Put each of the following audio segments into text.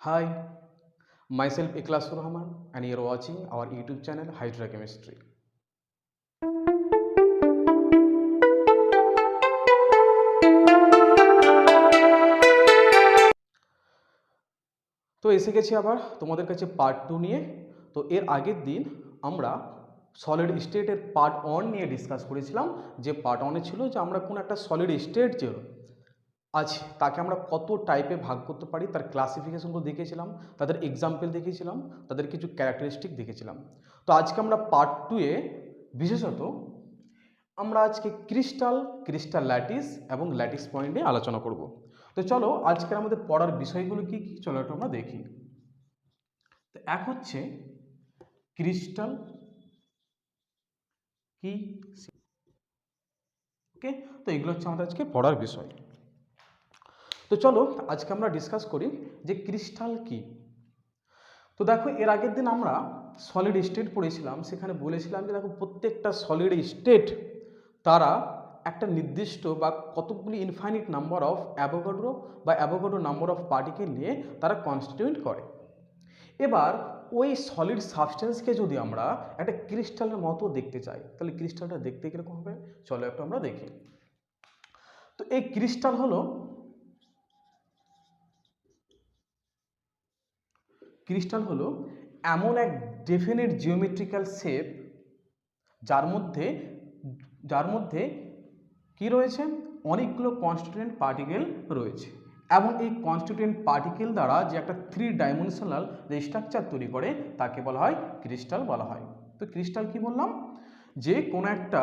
Hi, myself Iklasur Rahman and you're watching our YouTube channel Hydra Chemistry. তো এসে গেছি আবার তোমাদের কাছে পার্ট 2 নিয়ে। তো এর আগের দিন আমরা সলিড স্টেটের পার্ট 1 নিয়ে ডিসকাস করেছিলাম। যে পার্ট 1 ছিল যে আমরা কোন একটা সলিড স্টেট যে আছে তাকে আমরা কত টাইপে ভাগ করতে পারি তার ক্লাসিফিকেশনগুলো দেখেছিলাম, তাদের এক্সাম্পল দেখেছিলাম, তাদের কিছু ক্যারেক্টারিস্টিক দেখেছিলাম। তো আজকে আমরা পার্ট 2 এ বিশেষত আমরা আজকে ক্রিস্টাল ল্যাটিস এবং ল্যাটিস পয়েন্ট নিয়ে আলোচনা করব। তো চলো আজকের আমাদের পড়ার বিষয়গুলো কি কি চলো এটা আমরা দেখি। তো এক হচ্ছে ক্রিস্টাল কি, ওকে। তো এগুলো হচ্ছে আমাদের আজকে পড়ার বিষয়। তো চলো আজকে আমরা ডিসকাস করি যে ক্রিস্টাল কি। তো দেখো এর আগের দিন আমরা সলিড স্টেট পড়েছিলাম, সেখানে বলেছিলাম যে দেখো প্রত্যেকটা সলিড স্টেট তারা একটা নির্দিষ্ট বা কতগুলি infinite number of Avogadro number of particle নিয়ে তারা কনস্টিটিউট করে। এবার ওই সলিড সাবস্টেন্সকে যদি আমরা একটা ক্রিস্টালের মতো দেখতে চাই তাহলে ক্রিস্টালটা দেখতে কীরকম হবে চলো একটু আমরা দেখি। তো এই ক্রিস্টাল হলো এমন এক ডেফিনিট জিওমেট্রিক্যাল শেপ যার মধ্যে কি রয়েছে, অনেকগুলো কনস্টিটিউয়েন্ট পার্টিকেল রয়েছে এবং এই কনস্টিটিউয়েন্ট পার্টিকেল দ্বারা যে একটা 3 ডাইমেনশনাল যে স্ট্রাকচার তৈরি করে তাকে বলা হয় ক্রিস্টাল বলা হয়। তো ক্রিস্টাল কি বললাম, যে কোনো একটা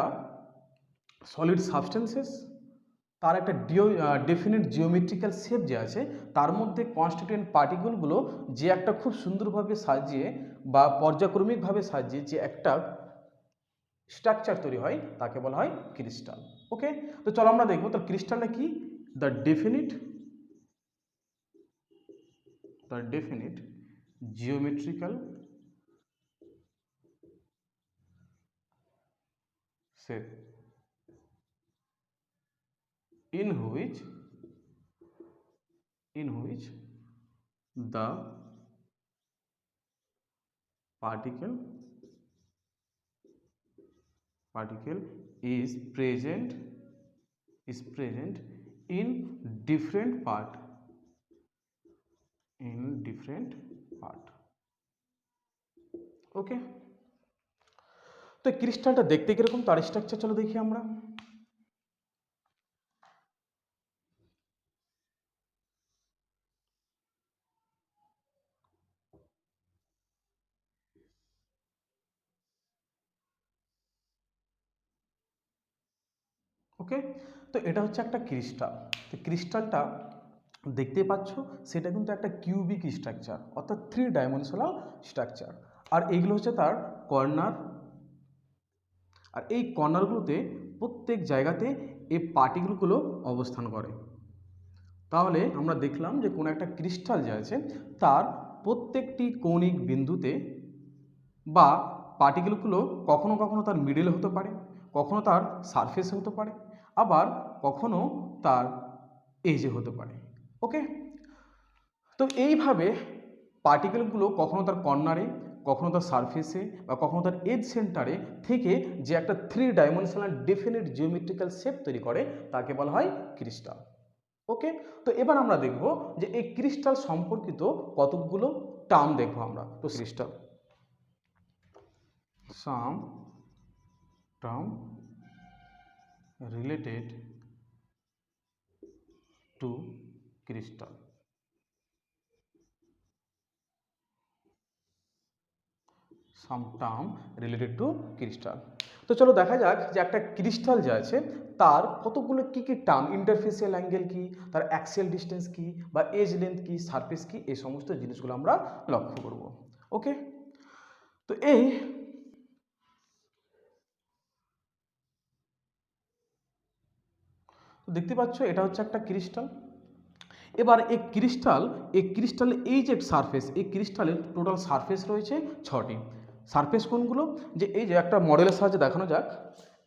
সলিড সাবস্টেন্সেস তার একটা ডেফিনিট জিওমেট্রিক্যাল শেপ যে আছে তার মধ্যে কনস্টিটিউয়েন্ট পার্টিকেলগুলো যে একটা খুব সুন্দরভাবে সাজিয়ে বা পর্যায়ক্রমিকভাবে সাজিয়ে যে একটা স্ট্রাকচার তৈরি হয় তাকে বলা হয় ক্রিস্টাল। ওকে, তো চলো আমরা দেখবো তো ক্রিস্টালটা কি। The definite geometrical shape in which the particle is present in different part ওকে। তো ক্রিস্টালটা দেখতে কিরকম তার স্ট্রাকচার চলো দেখি আমরা। ওকে, তো এটা হচ্ছে একটা ক্রিস্টাল। তো ক্রিস্টালটা দেখতে পাচ্ছ সেটা কিন্তু একটা কিউবিক স্ট্রাকচার অর্থাৎ 3 ডাইমেনশনাল স্ট্রাকচার। আর এইগুলো হচ্ছে তার কর্নার, আর এই কর্নারগুলোতে প্রত্যেক জায়গাতে এই পার্টিকেলগুলো অবস্থান করে। তাহলে আমরা দেখলাম যে কোনো একটা ক্রিস্টাল যে আছে তার প্রত্যেকটি কৌণিক বিন্দুতে বা পার্টিকেলগুলো কখনো কখনো তার মিডলে হতে পারে, কখনো তার সারফেসে হতে পারে, আবার কখনো তার এজে হতে পারে। ওকে, তো এইভাবে পার্টিকেলগুলো কখনো তার কর্নারে, কখনো তার সারফেসে বা কখনো তার এজ সেন্টারে থেকে যে একটা 3 ডাইমেনশনাল ডেফিনিট জিওমেট্রিক্যাল শেপ তৈরি করে তাকে বলা হয় ক্রিস্টাল। ওকে, তো এবার আমরা দেখব যে এই ক্রিস্টাল সম্পর্কিত কতগুলো টার্ম দেখবো আমরা। তো crystal some term related to crystal. Some term related to crystal. তো চলো দেখা যাক যে একটা ক্রিস্টাল যে আছে তার কতগুলো কি কি টার্ম, ইন্টারফেসিয়াল অ্যাঙ্গেল কি, তার অ্যাক্সিয়াল ডিস্টেন্স কি, বা এজ লেন্থ কি, সারফেস কি, এই সমস্ত জিনিসগুলো আমরা লক্ষ্য করব। ওকে, তো এই দেখতে পাচ্ছ এটা হচ্ছে একটা ক্রিস্টাল। এবার এই ক্রিস্টালের এই যে সারফেস, এই ক্রিস্টালের টোটাল সারফেস রয়েছে 6টি। সারফেস কোনগুলো, যে এই যে একটা মডেলের সাহায্যে দেখানো যাক,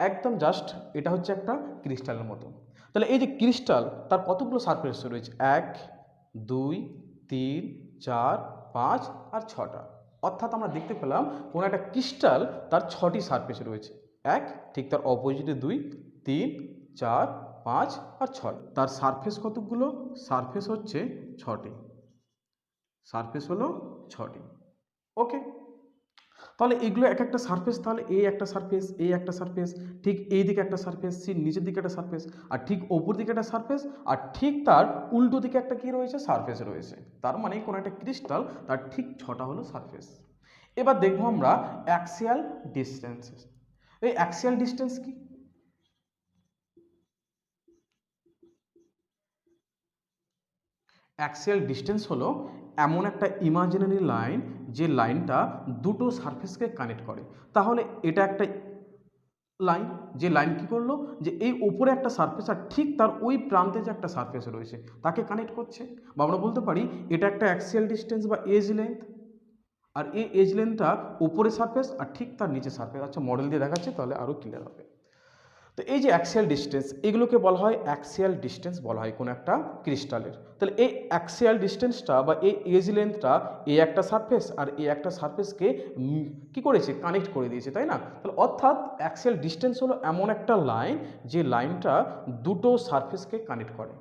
একদম জাস্ট এটা হচ্ছে একটা ক্রিস্টালের মতো। তাহলে এই যে ক্রিস্টাল তার কতগুলো সারফেস রয়েছে, 1 2 3 4 5 আর 6টা। অর্থাৎ আমরা দেখতে পেলাম কোনো একটা ক্রিস্টাল তার 6টি সারফেস রয়েছে। এক, ঠিক তার অপোজিটে 2 3 4 5 আর 6। তার সারফেস কতগুলো? সারফেস হচ্ছে 6টি। সারফেস হলো 6টি। ওকে, তাহলে এগুলো এক একটা সারফেস, তাহলে এই একটা সারফেস, এই একটা সারফেস, ঠিক এই দিকে একটা সারফেস, সির নিচের দিকে একটা সারফেস, আর ঠিক ওপর দিকে একটা সারফেস, আর ঠিক তার উল্টো দিকে একটা কি রয়েছে? সারফেস রয়েছে। তার মানে কোনো একটা ক্রিস্টাল তার ঠিক 6টা হলো সারফেস। এবার দেখবো আমরা অ্যাক্সিয়াল ডিস্টেন্স। এই অ্যাক্সিয়াল ডিস্টেন্স কি? অ্যাক্সিয়াল ডিস্টেন্স হলো এমন একটা ইমাজিনারি লাইন যে লাইনটা দুটো সারফেসকে কানেক্ট করে। তাহলে এটা একটা লাইন, যে লাইন কি করলো, যে এই উপরে একটা সারফেস আর ঠিক তার ওই প্রান্তে যে একটা সারফেস রয়েছে তাকে কানেক্ট করছে। বা আমরা বলতে পারি এটা একটা অ্যাক্সিয়াল ডিস্টেন্স বা এজ লেন্থ। আর এই এজ লেন্থটা উপরে সারফেস আর ঠিক তার নিচে সারফেস। আচ্ছা, মডেল দিয়ে দেখাচ্ছে তাহলে আরও ক্লিয়ার হবে। তো এই যে অ্যাক্সিয়াল ডিস্টেন্স, এগুলোকে বলা হয় অ্যাক্সিয়াল ডিস্টেন্স বলা হয় কোনো একটা ক্রিস্টালের। তাহলে এই অ্যাক্সিয়াল ডিস্টেন্সটা বা এই এজ লেন্থটা এই একটা সারফেস আর এই একটা সারফেসকে কি করেছে? কানেক্ট করে দিয়েছে, তাই না? তাহলে অর্থাৎ অ্যাক্সিয়াল ডিস্টেন্স হলো এমন একটা লাইন যে লাইনটা দুটো সারফেসকে কানেক্ট করে।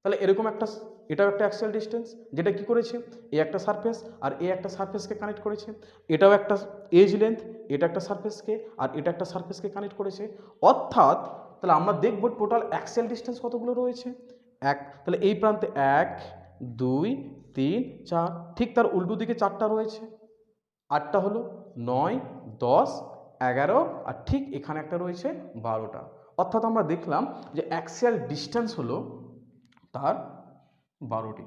তাহলে এরকম একটা, এটাও একটা অ্যাক্সিয়াল ডিস্টেন্স যেটা কি করেছে? এই একটা সারফেস আর এই একটা সারফেসকে কানেক্ট করেছে। এটাও একটা এজ লেন্থ, এটা একটা সারফেসকে আর এটা একটা সারফেসকে কানেক্ট করেছে। অর্থাৎ তাহলে আমরা দেখব টোটাল অ্যাক্সিয়াল ডিস্টেন্স কতগুলো রয়েছে? এক। তাহলে এই প্রান্তে 1 2 3 4, ঠিক তার উল্টো দিকে 4টা রয়েছে। 8টা হলো 9 10 11, আর ঠিক এখানে একটা রয়েছে 12টা। অর্থাৎ আমরা দেখলাম যে অ্যাক্সিয়াল ডিস্টেন্স হলো তার 12টি।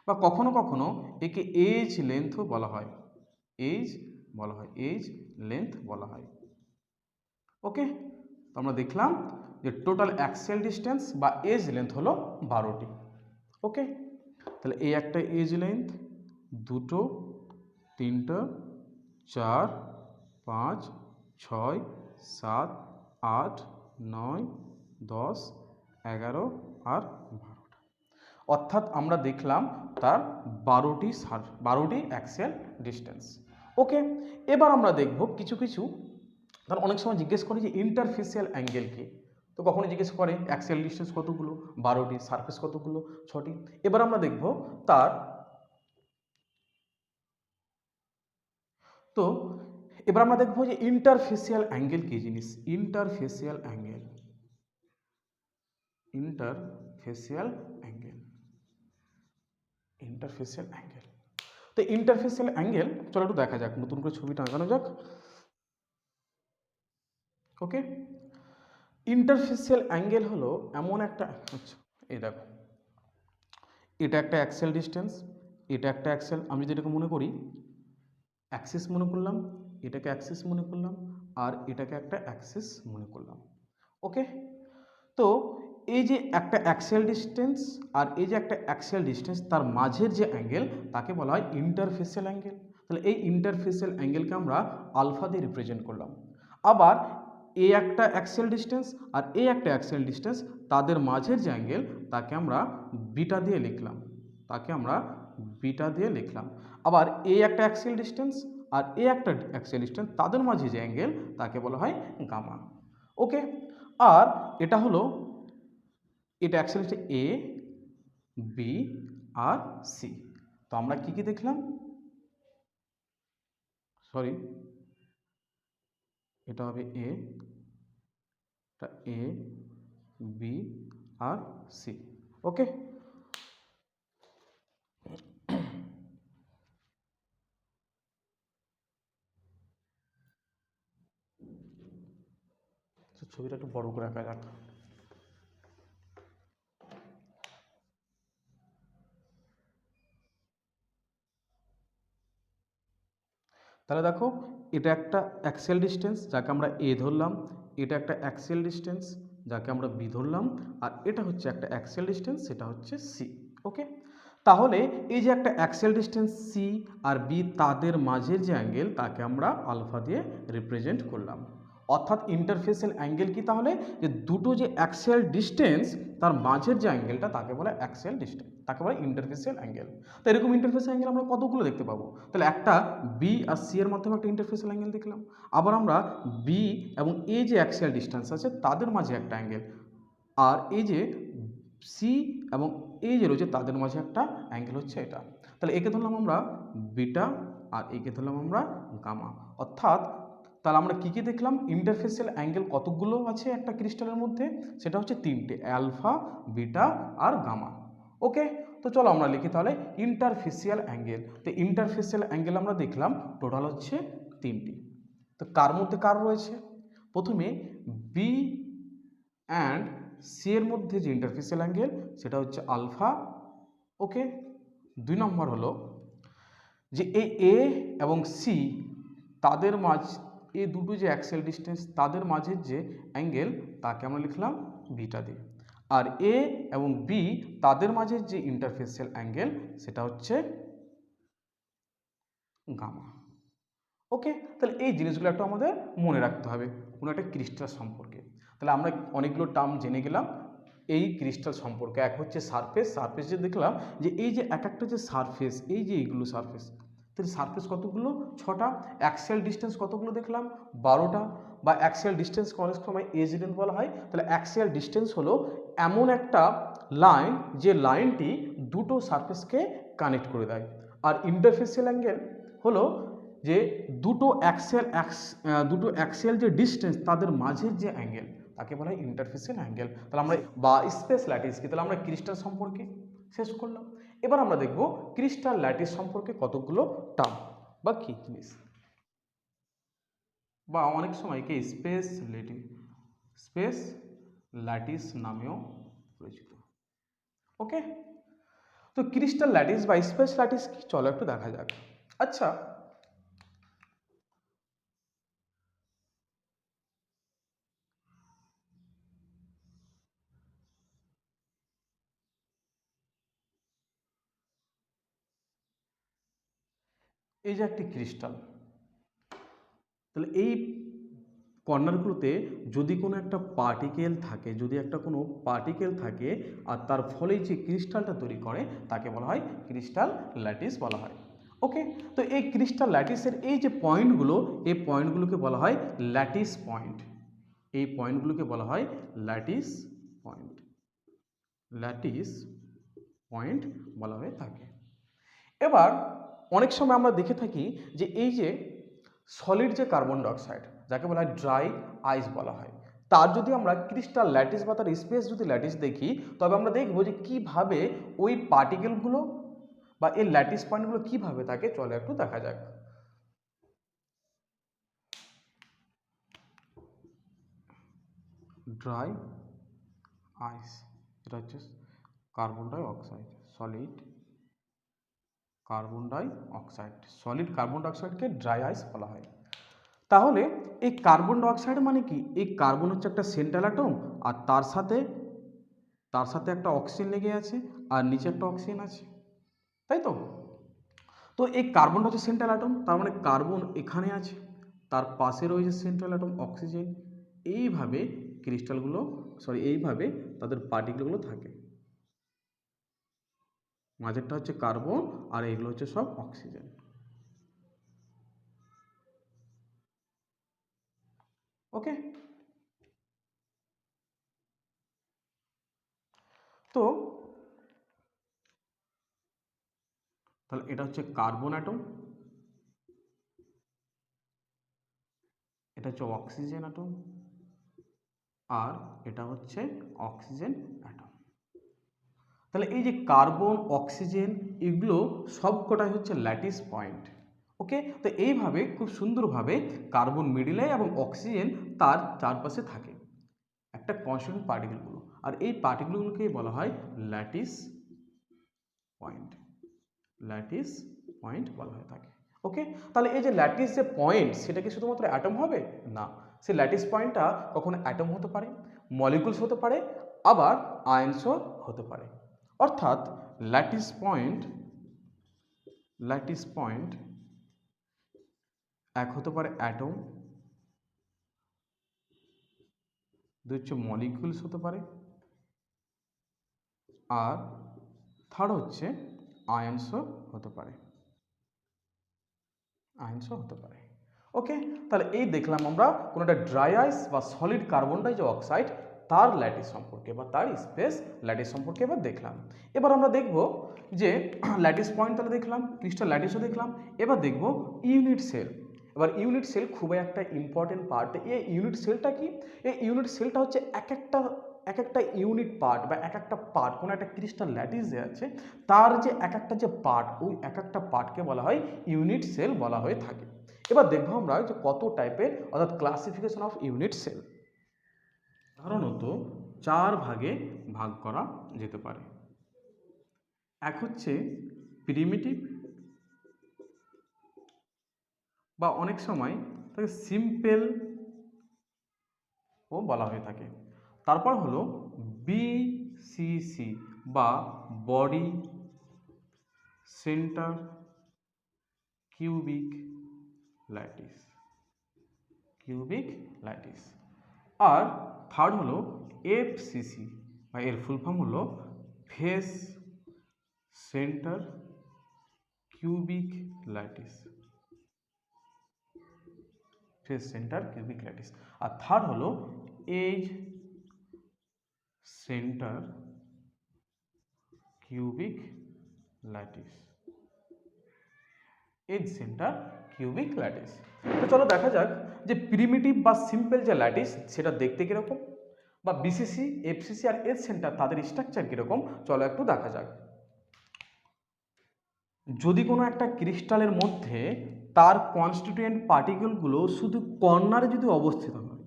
বা কখনো কখনো একে এজ লেন্থও বলা হয়। এজ বলা হয়, এজ লেন্থ বলা হয়। ওকে, তো আমরা দেখলাম যে টোটাল অ্যাক্সিয়াল ডিস্টেন্স বা এজ লেন্থ হলো 12টি। ওকে, তাহলে এই একটা এজ লেন্থ, দুটো, তিনটা, 4 5 6 7 8 9 10 11 আর 12টা। অর্থাৎ আমরা দেখলাম তার 12টি অ্যাক্সিয়াল ডিস্টেন্স। ওকে, এবার আমরা দেখব কিছু কিছু, তার অনেক সময় জিজ্ঞেস করে যে ইন্টারফেসিয়াল অ্যাঙ্গেল কি। তো কখনো জিজ্ঞেস করে অ্যাক্সিয়াল ডিস্টেন্স কতগুলো? 12টি। সারফেস কতগুলো? 6টি। এবার আমরা দেখব তার, তো এবার আমরা দেখব যে ইন্টারফেসিয়াল অ্যাঙ্গেল কি জিনিস। Interfacial angle, interfacial angle, interfacial angle. তো ইন্টারফেসিয়াল অ্যাঙ্গেল চলো একটু দেখা যাক, নতুন করে ছবিটা আঁকানো যাক। ওকে, ইন্টারফেসিয়াল অ্যাঙ্গেল হলো এমন একটা, আচ্ছা এই দেখো, এটা একটা অ্যাক্সিয়াল ডিস্টেন্স, এটা একটা অ্যাক্সিয়াল, আমি যদি এটাকে মনে করি অ্যাক্সিস মনে করলাম, এটাকে অ্যাক্সিস মনে করলাম, আর এটাকে একটা অ্যাক্সিস মনে করলাম। ওকে, তো এই যে একটা অ্যাক্সিয়াল ডিস্টেন্স আর এই যে একটা অ্যাক্সিয়াল ডিস্টেন্স, তার মাঝের যে অ্যাঙ্গেল তাকে বলা হয় ইন্টারফেসিয়াল অ্যাঙ্গেল। তাহলে এই ইন্টারফেসিয়াল অ্যাঙ্গেলকে আমরা আলফা দিয়ে রিপ্রেজেন্ট করলাম। আবার এই একটা অ্যাক্সিয়াল ডিস্টেন্স আর এই একটা অ্যাক্সিয়াল ডিস্টেন্স, তাদের মাঝের যে অ্যাঙ্গেল তাকে আমরা বিটা দিয়ে লিখলাম, তাকে আমরা বিটা দিয়ে লিখলাম। আবার এই একটা অ্যাক্সিয়াল ডিস্টেন্স আর এই একটা অ্যাক্সিয়াল ডিস্টেন্স, তাদের মাঝে যে অ্যাঙ্গেল তাকে বলা হয় গামা। ওকে, আর এটা হলো, এটা অ্যাক্সিয়াল হচ্ছে এ বি আর সি। তো আমরা কি কি দেখলাম, সরি এটা হবে এ, এটা এ বি আর সি। ওকে, ছবিটা একটু বড় করে আঁকা যাক। তাহলে দেখো, এটা একটা অ্যাক্সিয়াল ডিস্টেন্স যাকে আমরা এ ধরলাম, এটা একটা অ্যাক্সিয়াল ডিস্টেন্স যাকে আমরা বি ধরলাম, আর এটা হচ্ছে একটা অ্যাক্সিয়াল ডিস্টেন্স, সেটা হচ্ছে সি। ওকে, তাহলে এই যে একটা অ্যাক্সিয়াল ডিস্টেন্স সি আর বি, তাদের মাঝের যে অ্যাঙ্গেল তাকে আমরা আলফা দিয়ে রিপ্রেজেন্ট করলাম। অর্থাৎ ইন্টারফেসিয়াল অ্যাঙ্গেল কি তাহলে, যে দুটো যে অ্যাক্সিয়াল ডিস্টেন্স তার মাঝের যে অ্যাঙ্গেলটা তাকে বলে অ্যাক্সিয়াল ডিস্টেন্স, তাকে বলে ইন্টারফেসিয়াল অ্যাঙ্গেল। তো এরকম ইন্টারফেসিয়াল অ্যাঙ্গেল আমরা কতগুলো দেখতে পাবো, তাহলে একটা বি আর সি এর মাধ্যমে একটা ইন্টারফেসিয়াল অ্যাঙ্গেল দেখলাম, আবার আমরা বি এবং এ যে অ্যাক্সিয়াল ডিস্টেন্স আছে তাদের মাঝে একটা অ্যাঙ্গেল, আর এই যে সি এবং এ যে রয়েছে তাদের মাঝে একটা অ্যাঙ্গেল হচ্ছে এটা। তাহলে একে ধরলাম আমরা বিটা আর একে ধরলাম আমরা গামা। অর্থাৎ তাহলে আমরা কী কী দেখলাম, ইন্টারফেসিয়াল অ্যাঙ্গেল কতগুলো আছে একটা ক্রিস্টালের মধ্যে, সেটা হচ্ছে তিনটে, অ্যালফা, বিটা আর গামা। ওকে, তো চলো আমরা লিখি তাহলে ইন্টারফেসিয়াল অ্যাঙ্গেল। তো ইন্টারফেসিয়াল অ্যাঙ্গেল আমরা দেখলাম টোটাল হচ্ছে তিনটি। তো কার মধ্যে কার রয়েছে, প্রথমে বি অ্যান্ড সি এর মধ্যে যে ইন্টারফেসিয়াল অ্যাঙ্গেল সেটা হচ্ছে আলফা। ওকে, 2 নম্বর হলো যে এই এ এবং সি তাদের মাঝ, এই দুটো যে অ্যাক্সিয়াল ডিস্টেন্স তাদের মাঝের যে অ্যাঙ্গেল তাকে আমরা লিখলাম বিটা দিয়ে, আর এ এবং বি তাদের মাঝের যে ইন্টারফেসিয়াল অ্যাঙ্গেল সেটা হচ্ছে গামা। ওকে, তাহলে এই জিনিসগুলো একটু আমাদের মনে রাখতে হবে কোনো একটা ক্রিস্টাল সম্পর্কে। তাহলে আমরা অনেকগুলো টার্ম জেনে গেলাম এই ক্রিস্টাল সম্পর্কে। এক হচ্ছে সারফেস, সারফেস যে দেখলাম যে এই যে এক একটা যে সারফেস, এই যে এইগুলো সারফেস, তাহলে সারফেস কতগুলো, 6টা। অ্যাক্সিয়াল ডিস্টেন্স কতগুলো দেখলাম, 12টা। বা অ্যাক্সিয়াল ডিস্টেন্স অনেক সময় এজ লেন্থ বলা হয়। তাহলে অ্যাক্সিয়াল ডিস্টেন্স হলো এমন একটা লাইন যে লাইনটি দুটো সারফেসকে কানেক্ট করে দেয়। আর ইন্টারফেসিয়াল অ্যাঙ্গেল হলো যে দুটো অ্যাক্সিয়াল যে ডিস্টেন্স তাদের মাঝের যে অ্যাঙ্গেল তাকে বলা হয় ইন্টারফেসিয়াল অ্যাঙ্গেল। তাহলে আমরা বা স্পেস ল্যাটিস কি, তাহলে আমরা ক্রিস্টাল সম্পর্কে শেষ করলাম। এবার আমরা দেখব ক্রিস্টাল ল্যাটিস সম্পর্কে কতগুলো টার্ম বা কি জিনিস, বা অনেক সময় কি স্পেস ল্যাটিস নামেও পরিচিত। ওকে, তো ক্রিস্টাল ল্যাটিস বা স্পেস ল্যাটিস কি, চলো একটু দেখা যাক। আচ্ছা, এই যে একটি ক্রিস্টাল, তাহলে এই কর্নারগুলোতে যদি কোনো একটা পার্টিকেল থাকে, যদি একটা কোনো পার্টিকেল থাকে আর তার ফলে যে ক্রিস্টালটা তৈরি করে তাকে বলা হয় ক্রিস্টাল ল্যাটিস বলা হয়। ওকে, তো এই ক্রিস্টাল ল্যাটিসের এই যে পয়েন্টগুলো, এই পয়েন্টগুলোকে বলা হয় ল্যাটিস পয়েন্ট। এই পয়েন্টগুলোকে বলা হয় ল্যাটিস পয়েন্ট, ল্যাটিস পয়েন্ট বলা হয়ে থাকে। এবার অনেক সময় আমরা দেখে থাকি যে এই যে সলিড যে কার্বন ডাইঅক্সাইড যাকে বলা হয় ড্রাই আইস বলা হয়, তার যদি আমরা ক্রিস্টাল ল্যাটিস বা তার স্পেস যদি ল্যাটিস দেখি, তবে আমরা দেখব যে কিভাবে ওই পার্টিকেলগুলো বা এই ল্যাটিস পয়েন্টগুলো কিভাবে থাকে। চলে একটু দেখা যাক। ড্রাই আইস, এটা হচ্ছে carbon die oxide, solid carbon die oxide, solid carbon ডাইঅক্সাইডকে dry আইস বলা হয়। তাহলে এই কার্বন ডাইঅক্সাইড মানে কি, এই কার্বন হচ্ছে একটা সেন্ট্রাল অ্যাটম আর তার সাথে একটা অক্সিজেন লেগে আছে আর নিচে একটা অক্সিজেন আছে, তাই তো। তো এই কার্বনটা হচ্ছে সেন্ট্রাল অ্যাটম, তার মানে কার্বন এখানে আছে, তার পাশে রয়েছে সেন্ট্রাল অ্যাটম অক্সিজেন। এইভাবে ক্রিস্টালগুলো, এইভাবে তাদের পার্টিকেলগুলো থাকে। মাঝেরটা হচ্ছে কার্বন আর এইগুলো হচ্ছে সব অক্সিজেন। ওকে, তো তাহলে এটা হচ্ছে কার্বন অ্যাটম, এটা হচ্ছে অক্সিজেন অ্যাটম, আর এটা হচ্ছে অক্সিজেন অ্যাটম। তাহলে এই যে কার্বন অক্সিজেন এগুলো সবকটাই হচ্ছে ল্যাটিস পয়েন্ট। ওকে, তো এইভাবে খুব সুন্দরভাবে কার্বন মিডিলে এবং অক্সিজেন তার চারপাশে থাকে একটা কনস্ট্যান্ট পার্টিকেলগুলো, আর এই পার্টিকেলগুলোকেই বলা হয় ল্যাটিস পয়েন্ট, ল্যাটিস পয়েন্ট বলা হয়ে থাকে। ওকে, তাহলে এই যে ল্যাটিস যে পয়েন্ট সেটা কি শুধুমাত্র অ্যাটম হবে না, সেই ল্যাটিস পয়েন্টটা কখনো অ্যাটম হতে পারে, মলিকুলস হতে পারে, আবার আয়নসও হতে পারে। অর্থাৎ ল্যাটিস পয়েন্ট এক হতে পারে অ্যাটম, দুই হচ্ছে মলিকিউলস হতে পারে, আর থার্ড হচ্ছে আয়নসও হতে পারে, আয়নসও হতে পারে। ওকে, তাহলে এই দেখলাম আমরা কোনো একটা ড্রাই আইস বা সলিড কার্বন ডাই অক্সাইড তার ল্যাটিস সম্পর্কে বা তার স্পেস ল্যাটিস সম্পর্কে এবার দেখলাম। এবার আমরা দেখব যে ল্যাটিস পয়েন্ট তাহলে দেখলাম, ক্রিস্টাল ল্যাটিসও দেখলাম, এবার দেখব ইউনিট সেল। এবার ইউনিট সেল খুবই একটা ইম্পর্টেন্ট পার্ট। এই ইউনিট সেলটা কি? এই ইউনিট সেলটা হচ্ছে এক একটা ইউনিট পার্ট বা এক একটা পার্ট, কোনো একটা ক্রিস্টাল ল্যাটিস যে আছে তার যে এক একটা যে পার্ট, ওই এক একটা পার্টকে বলা হয় ইউনিট সেল বলা হয়ে থাকে। এবার দেখবো আমরা যে কত টাইপের, অর্থাৎ ক্লাসিফিকেশন অফ ইউনিট সেল। সাধারণত 4 ভাগে ভাগ করা যেতে পারে। এক হচ্ছে প্রিমিটিভ, বা অনেক সময় তাকে সিম্পল ও বলা হয়ে থাকে। তারপর হলো বিসিসি বা body centre cubic lattice, cubic lattice. আর থার্ড হলো এফসিসি বা এর ফুল ফর্ম হলো face centre cubic lattice, face centre cubic lattice. আর থার্ড হলো edge centre cubic lattice, edge centre cubic lattice. তো চলো দেখা যাক যে প্রিমিটিভ বা সিম্পল যে ল্যাটিস সেটা দেখতে কীরকম, বা বিসিসি, এফসিসি আর এজ সেন্টার তাদের স্ট্রাকচার কীরকম, চলো একটু দেখা যাক। যদি কোনো একটা ক্রিস্টালের মধ্যে তার কনস্টিটিউয়েন্ট পার্টিকেলগুলো শুধু কর্নারে যদি অবস্থিত হয়,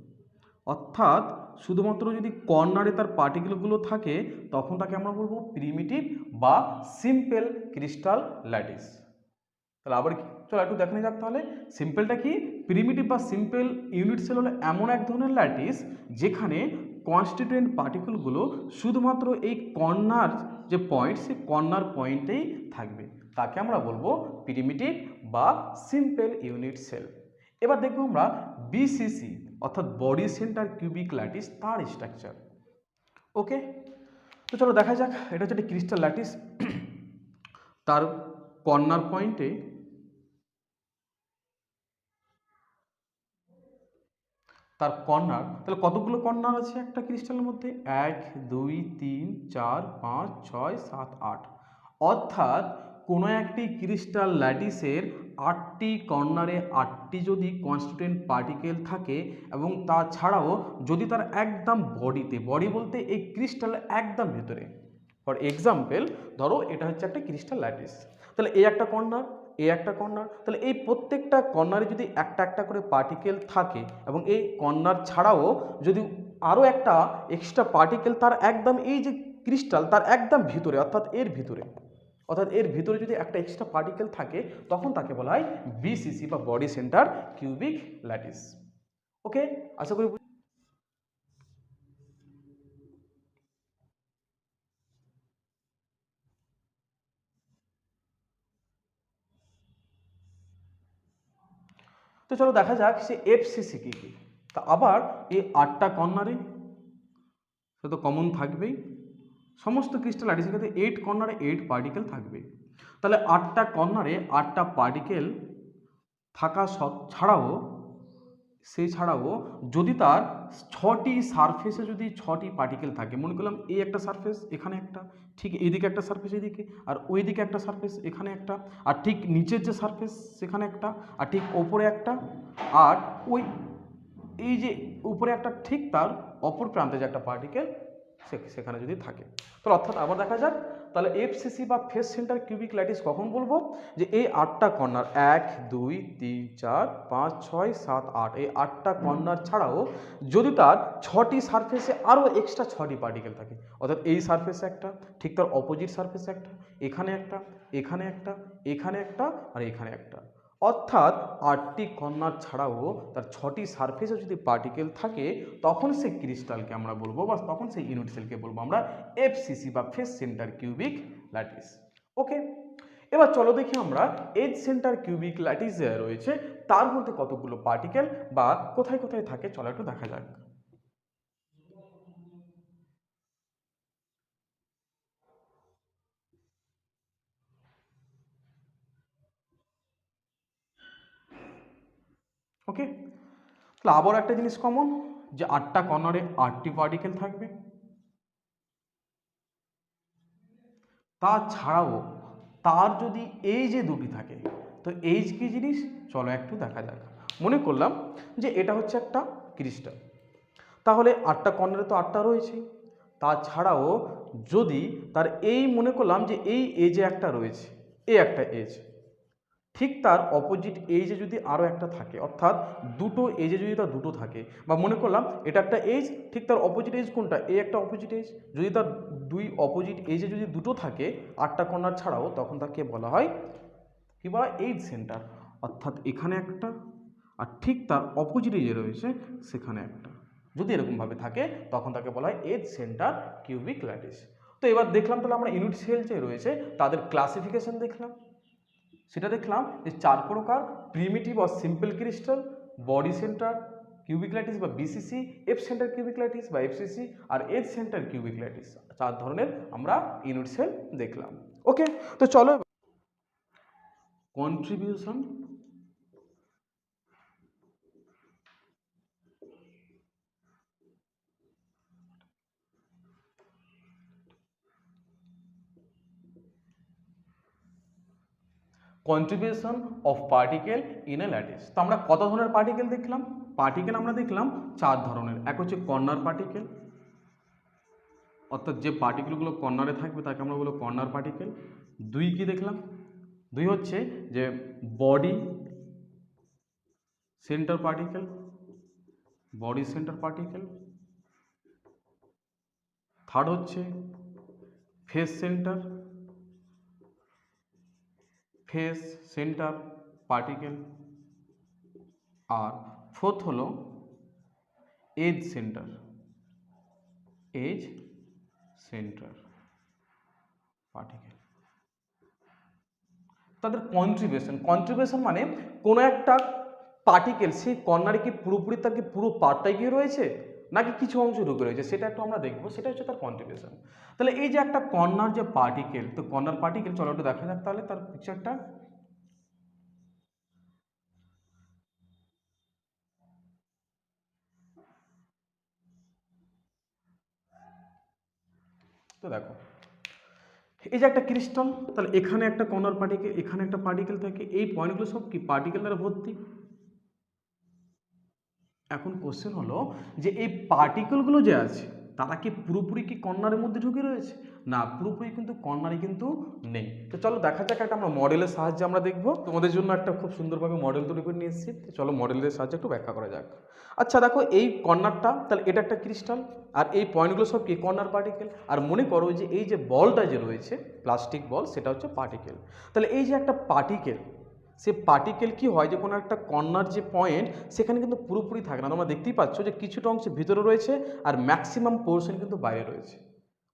অর্থাৎ শুধুমাত্র যদি কর্নারে তার পার্টিকেলগুলো থাকে, তখন তাকে আমরা বলবো প্রিমিটিভ বা সিম্পল ক্রিস্টাল ল্যাটিস। তাহলে আবার কি, চলো একটু দেখে নিয়ে যাক। তাহলে সিম্পলটা কি? প্রিমিটিভ বা সিম্পল ইউনিট সেল হলো এমন এক ধরনের ল্যাটিস যেখানে কনস্টিটিউয়েন্ট পার্টিকেলগুলো শুধুমাত্র এই কর্নার যে পয়েন্ট, সেই কর্নার পয়েন্টেই থাকবে, তাকে আমরা বলবো প্রিমিটিভ বা সিম্পল ইউনিট সেল। এবার দেখবো আমরা বিসিসি অর্থাৎ বডি সেন্টার কিউবিক ল্যাটিস, তার স্ট্রাকচার। ওকে, তো চলো দেখা যাক। এটা হচ্ছে একটা ক্রিস্টাল ল্যাটিস, তার কর্নার পয়েন্টে তার কর্নার, তাহলে কতগুলো কর্নার আছে একটা ক্রিস্টালের মধ্যে? 1 2 3 4 5 6 7 8। অর্থাৎ কোনো একটি ক্রিস্টাল ল্যাটিসের 8টি কর্নারে 8টি যদি কনস্টিটিউয়েন্ট পার্টিকেল থাকে, এবং তাছাড়াও যদি তার একদম বডিতে, বডি বলতে এই ক্রিস্টাল একদম ভেতরে, ফর এক্সাম্পল ধরো এটা হচ্ছে একটা ক্রিস্টাল ল্যাটিস, তাহলে এই একটা কর্নার, এই একটা কর্নার, তাহলে এই প্রত্যেকটা কর্নারে যদি একটা একটা করে পার্টিকেল থাকে, এবং এই কর্নার ছাড়াও যদি আরও একটা এক্সট্রা পার্টিকেল তার একদম এই যে ক্রিস্টাল তার একদম ভিতরে, অর্থাৎ এর ভিতরে যদি একটা এক্সট্রা পার্টিকেল থাকে, তখন তাকে বলা হয় বিসিসি বা বডি সেন্টার কিউবিক ল্যাটিস। ওকে, আশা করি। তো চলো দেখা যাক সে এফসিসি কি কি। তা আবার এই 8টা কর্নারে সে তো কমন থাকবেই, সমস্ত ক্রিস্টাল ল্যাটিসের ক্ষেত্রে 8 কর্নারে 8 পার্টিকেল থাকবে। তাহলে 8টা কর্নারে 8টা পার্টিকেল থাকা ছাড়াও যদি তার 6টি সারফেসে যদি 6টি পার্টিকেল থাকে, মনে করলাম এই একটা সারফেস, এখানে একটা, ঠিক এইদিকে একটা সারফেস এদিকে, আর ওইদিকে একটা সারফেস এখানে একটা, আর ঠিক নিচের যে সারফেস সেখানে একটা, আর ঠিক ওপরে একটা, আর ওই এই যে উপরে একটা, ঠিক তার অপর প্রান্তে যে একটা পার্টিকেল সেখানে যদি থাকে। তো অর্থাৎ আবার দেখা যাক, তাহলে এফসিসি বা ফেস সেন্টার কিউবিক ল্যাটিস কখন বলবো? যে এই 8টা কর্নার 1 2 3 4 5 6 7 8, এই 8টা কর্নার ছাড়াও যদি তার 6টি সারফেসে আরও এক্সট্রা 6টি পার্টিকেল থাকে, অর্থাৎ এই সারফেসে একটা, ঠিক তার অপোজিট সারফেসে একটা, এখানে একটা, এখানে একটা, এখানে একটা, আর এখানে একটা, অর্থাৎ 8টি কর্নার ছাড়াও তার 6টি সারফেসে যদি পার্টিকেল থাকে, তখন সেই ক্রিস্টালকে আমরা বলবো, বা তখন সেই ইউনিট সেলকে বলবো আমরা এফসিসি বা ফেস সেন্টার কিউবিক ল্যাটিস। ওকে, এবার চলো দেখি আমরা এজ সেন্টার কিউবিক ল্যাটিস যে রয়েছে তার মধ্যে কতগুলো পার্টিকেল বা কোথায় কোথায় থাকে, চলো একটু দেখা যাক। ওকে, তাহলে আবার একটা জিনিস কমন, যে 8টা কর্নারে 8টি পার্টিকেল থাকবে। তাছাড়াও তার যদি এই যে দুটি থাকে, তো এইজ কি জিনিস চলো একটু দেখা যাক। মনে করলাম যে এটা হচ্ছে একটা ক্রিস্টাল, তাহলে 8টা কর্নারে তো 8টা রয়েছে। তাছাড়াও যদি তার এই মনে করলাম যে এই এজে একটা রয়েছে, এই একটা এজ, ঠিক তার অপোজিট এজে যদি আরও একটা থাকে, অর্থাৎ দুটো এজে যদি তার দুটো থাকে, বা মনে করলাম এটা একটা এজ, ঠিক তার অপোজিট এজ কোনটা, এই একটা অপোজিট এজ, যদি তার দুই অপোজিট এজে যদি দুটো থাকে 8টা কর্নার ছাড়াও, তখন তাকে বলা হয় কি বলা হয়, এজ সেন্টার। অর্থাৎ এখানে একটা আর ঠিক তার অপোজিট এজে রয়েছে সেখানে একটা, যদি এরকমভাবে থাকে তখন তাকে বলা হয় এজ সেন্টার কিউবিক ল্যাটিস। তো এবার দেখলাম তাহলে আমরা ইউনিট সেল যে রয়েছে তাদের ক্লাসিফিকেশন দেখলাম। সেটা দেখলাম যে 4 প্রকার: primitive or simple crystal, body centre cubic lattice বা BCC, F centre cubic lattice বা এফসিসি, আর এজ সেন্টার কিউবিক ল্যাটিস। 4 ধরনের আমরা ইউনিট সেল দেখলাম। ওকে, তো চলো contribution contribution of particle in a lattice. তো আমরা কত ধরনের পার্টিকেল দেখলাম? পার্টিকেল আমরা দেখলাম 4 ধরনের। এক হচ্ছে কর্নার পার্টিকেল, অর্থাৎ যে পার্টিকেলগুলো কর্নারে থাকবে তাকে আমরা বলবো কর্নার পার্টিকেল। 2 কি দেখলাম? 2 হচ্ছে যে body centre particle, body centre particle. 3 হচ্ছে face centre, face centre particle. আর 4th হলো edge centre, edge centre particle. তাদের কন্ট্রিবিউশন মানে কোনো একটা পার্টিকেল সেই কর্নারে কি পুরোপুরি তার কি পুরো পার্টটাই গিয়ে রয়েছে নাকি কিছু অংশ ঢুকে রয়েছে, সেটা একটু আমরা দেখবো। সেটা হচ্ছে তার কন্ট্রিবিউশন। তাহলে এই যে একটা কর্নার যে পার্টিকেল, তো কর্নার পার্টিকেল চলো একটু দেখা যাক তাহলে তার পিকচারটা। তো দেখো এই যে একটা ক্রিস্টাল, তাহলে এখানে একটা কর্নার পার্টিকেল, এখানে একটা পার্টিকেল থাকে, এই পয়েন্টগুলো সব কি পার্টিকেল দ্বারা ভর্তি। এখন কোশ্চেন হলো যে এই পার্টিকেলগুলো যে আছে তারা কি পুরোপুরি কি কর্নারের মধ্যে ঢুকে রয়েছে? না, পুরোপুরি কিন্তু কর্নারে কিন্তু নেই। তো চলো দেখা যাক, একটা আমরা মডেলের সাহায্যে আমরা দেখবো। তোমাদের জন্য একটা খুব সুন্দরভাবে মডেল তৈরি করে নিয়ে এসেছি। তো চলো মডেলের সাহায্যে একটু ব্যাখ্যা করা যাক। আচ্ছা দেখো এই কর্নারটা, তাহলে এটা একটা ক্রিস্টাল, আর এই পয়েন্টগুলো সব কি কর্নার পার্টিকেল। আর মনে করো যে এই যে বলটা যে রয়েছে প্লাস্টিক বল, সেটা হচ্ছে পার্টিকেল। তাহলে এই যে একটা পার্টিকেল, সে পার্টিকেল কি হয় যে কোনো একটা কর্নার যে পয়েন্ট সেখানে কিন্তু পুরোপুরি থাকে না। তোমরা দেখতেই পাচ্ছ যে কিছুটা অংশ ভিতরে রয়েছে আর ম্যাক্সিমাম পোর্শন কিন্তু বাইরে রয়েছে।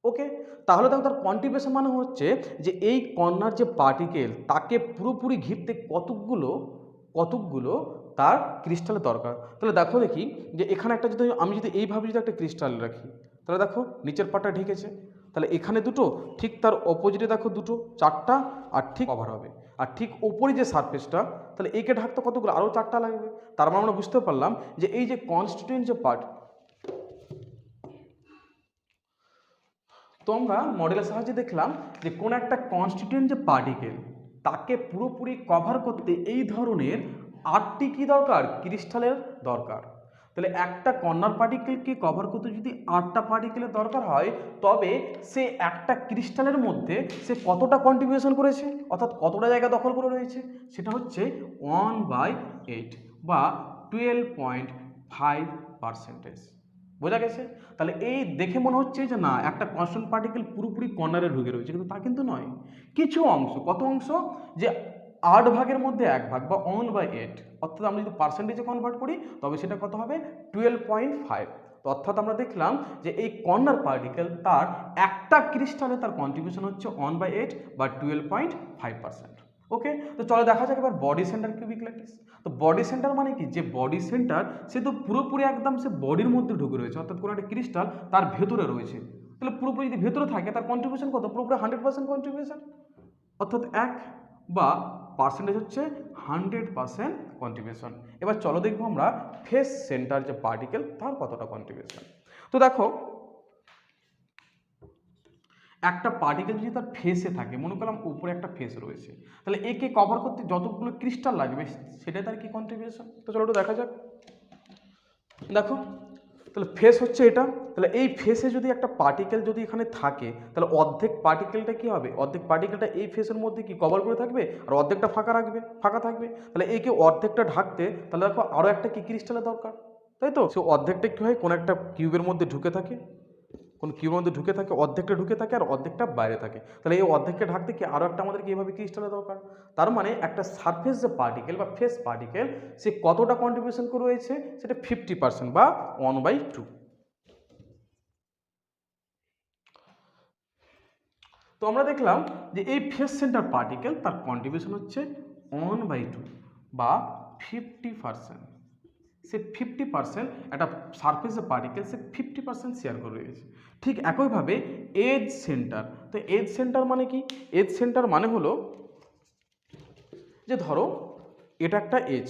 ওকে, তাহলে দেখো তার কন্ট্রিবিউশন মানে হচ্ছে যে এই কর্নার যে পার্টিকেল তাকে পুরোপুরি ঘিরতে কতকগুলো তার ক্রিস্টালের দরকার। তাহলে দেখো দেখি যে এখানে একটা যদি আমি যদি এইভাবে যদি একটা ক্রিস্টাল রাখি, তাহলে দেখো নিচের পাটটা ঢেকেছে, তাহলে এখানে দুটো, ঠিক তার অপোজিটে দেখো দুটো, 4টা, আর ঠিক কভার হবে। আর ঠিক ওপরে যে সারফেসটা, তাহলে একে ঢাকতে কতগুলো, আরও 4টা লাগবে। তার মানে আমরা বুঝতে পারলাম যে এই যে কনস্টিটিউয়েন্ট যে পার্ট, তো আমরা মডেলের সাহায্যে দেখলাম যে কোন একটা কনস্টিটিউয়েন্ট যে পার্টিকেল তাকে পুরোপুরি কভার করতে এই ধরনের 8টি কি দরকার, ক্রিস্টালের দরকার। তাহলে একটা কর্নার পার্টিকেলকে কভার করতে যদি 8টা পার্টিকেলের দরকার হয়, তবে সে একটা ক্রিস্টালের মধ্যে সে কতটা কন্ট্রিবিউশন করেছে, অর্থাৎ কতটা জায়গা দখল করে রয়েছে, সেটা হচ্ছে 1/8 বা 12.5%। বোঝা গেছে? তাহলে এই দেখে মনে হচ্ছে যে না একটা কনস্ট্যান্ট পার্টিকেল পুরোপুরি কর্নারে ঢুকে রয়েছে, কিন্তু তা কিন্তু নয়। কিছু অংশ, কত অংশ, যে 8 ভাগের মধ্যে 1 ভাগ বা 1/8, অর্থাৎ আমরা যদি পার্সেন্টেজে কনভার্ট করি তবে সেটা কত হবে, 12.5। তো অর্থাৎ আমরা দেখলাম যে এই কর্নার পার্টিকেল তার একটা ক্রিস্টালে তার কন্ট্রিবিউশন হচ্ছে 1/8 বা 12.5%। ওকে, তো চলো দেখা যাক এবার বডি সেন্টার কিউবিক ল্যাটিস। তো বডি সেন্টার মানে কি, যে বডি সেন্টার সে তো পুরোপুরি একদম সে বডির মধ্যে ঢুকে রয়েছে, অর্থাৎ কোনো একটা ক্রিস্টাল তার ভেতরে রয়েছে। তাহলে পুরোপুরি যদি ভেতরে থাকে তার কন্ট্রিবিউশন কত, পুরোপুরি 100% কন্ট্রিবিউশন, অর্থাৎ 1 বা পার্সেন্টেজ হচ্ছে 100% কন্ট্রিবিউশন। এবার চলো দেখবো আমরা ফেস সেন্টার যে পার্টিকেল তার কতটা কন্ট্রিবিউশন। তো দেখো একটা পার্টিকেল যদি তার ফেসে থাকে, মনে করলাম উপরে একটা ফেস রয়েছে, তাহলে একে কভার করতে যতগুলো ক্রিস্টাল লাগবে সেটাই তার কি কন্ট্রিবিউশন। তো চলো একটু দেখা যাক। দেখো তাহলে ফেস হচ্ছে এটা, তাহলে এই ফেসে যদি একটা পার্টিকেল যদি এখানে থাকে তাহলে অর্ধেক পার্টিকেলটা কি হবে, অর্ধেক পার্টিকেলটা এই ফেসের মধ্যে কি কভার করে থাকবে আর অর্ধেকটা ফাঁকা থাকবে। তাহলে একে অর্ধেকটা ঢাকতে তাহলে দেখো আরও একটা কি ক্রিস্টালের দরকার, তাই তো? সে অর্ধেকটা কি হয়, কোনো একটা কিউবের মধ্যে ঢুকে থাকে, কোনো কিউবের মধ্যে ঢুকে থাকে, অর্ধেকটা ঢুকে থাকে আর অর্ধেকটা বাইরে থাকে। তাহলে এই অর্ধেকটা ঢাকতে কি আরও একটা আমাদেরকে এইভাবে ক্রিস্টালের দরকার। তার মানে একটা সারফেস যে পার্টিকেল বা ফেস পার্টিকেল সে কতটা কন্ট্রিবিউশন করে রয়েছে, সেটা 50% বা 1/2। তো আমরা দেখলাম যে এই ফেস সেন্টার পার্টিকেল তার কন্ট্রিবিউশন হচ্ছে 1/2 বা 50%। সে 50% একটা সারফেসের পার্টিকেল সে 50% শেয়ার করে রয়েছে। ঠিক একইভাবে এজ সেন্টার, তো এজ সেন্টার মানে কি? এজ সেন্টার মানে হলো যে ধরো এটা একটা এজ,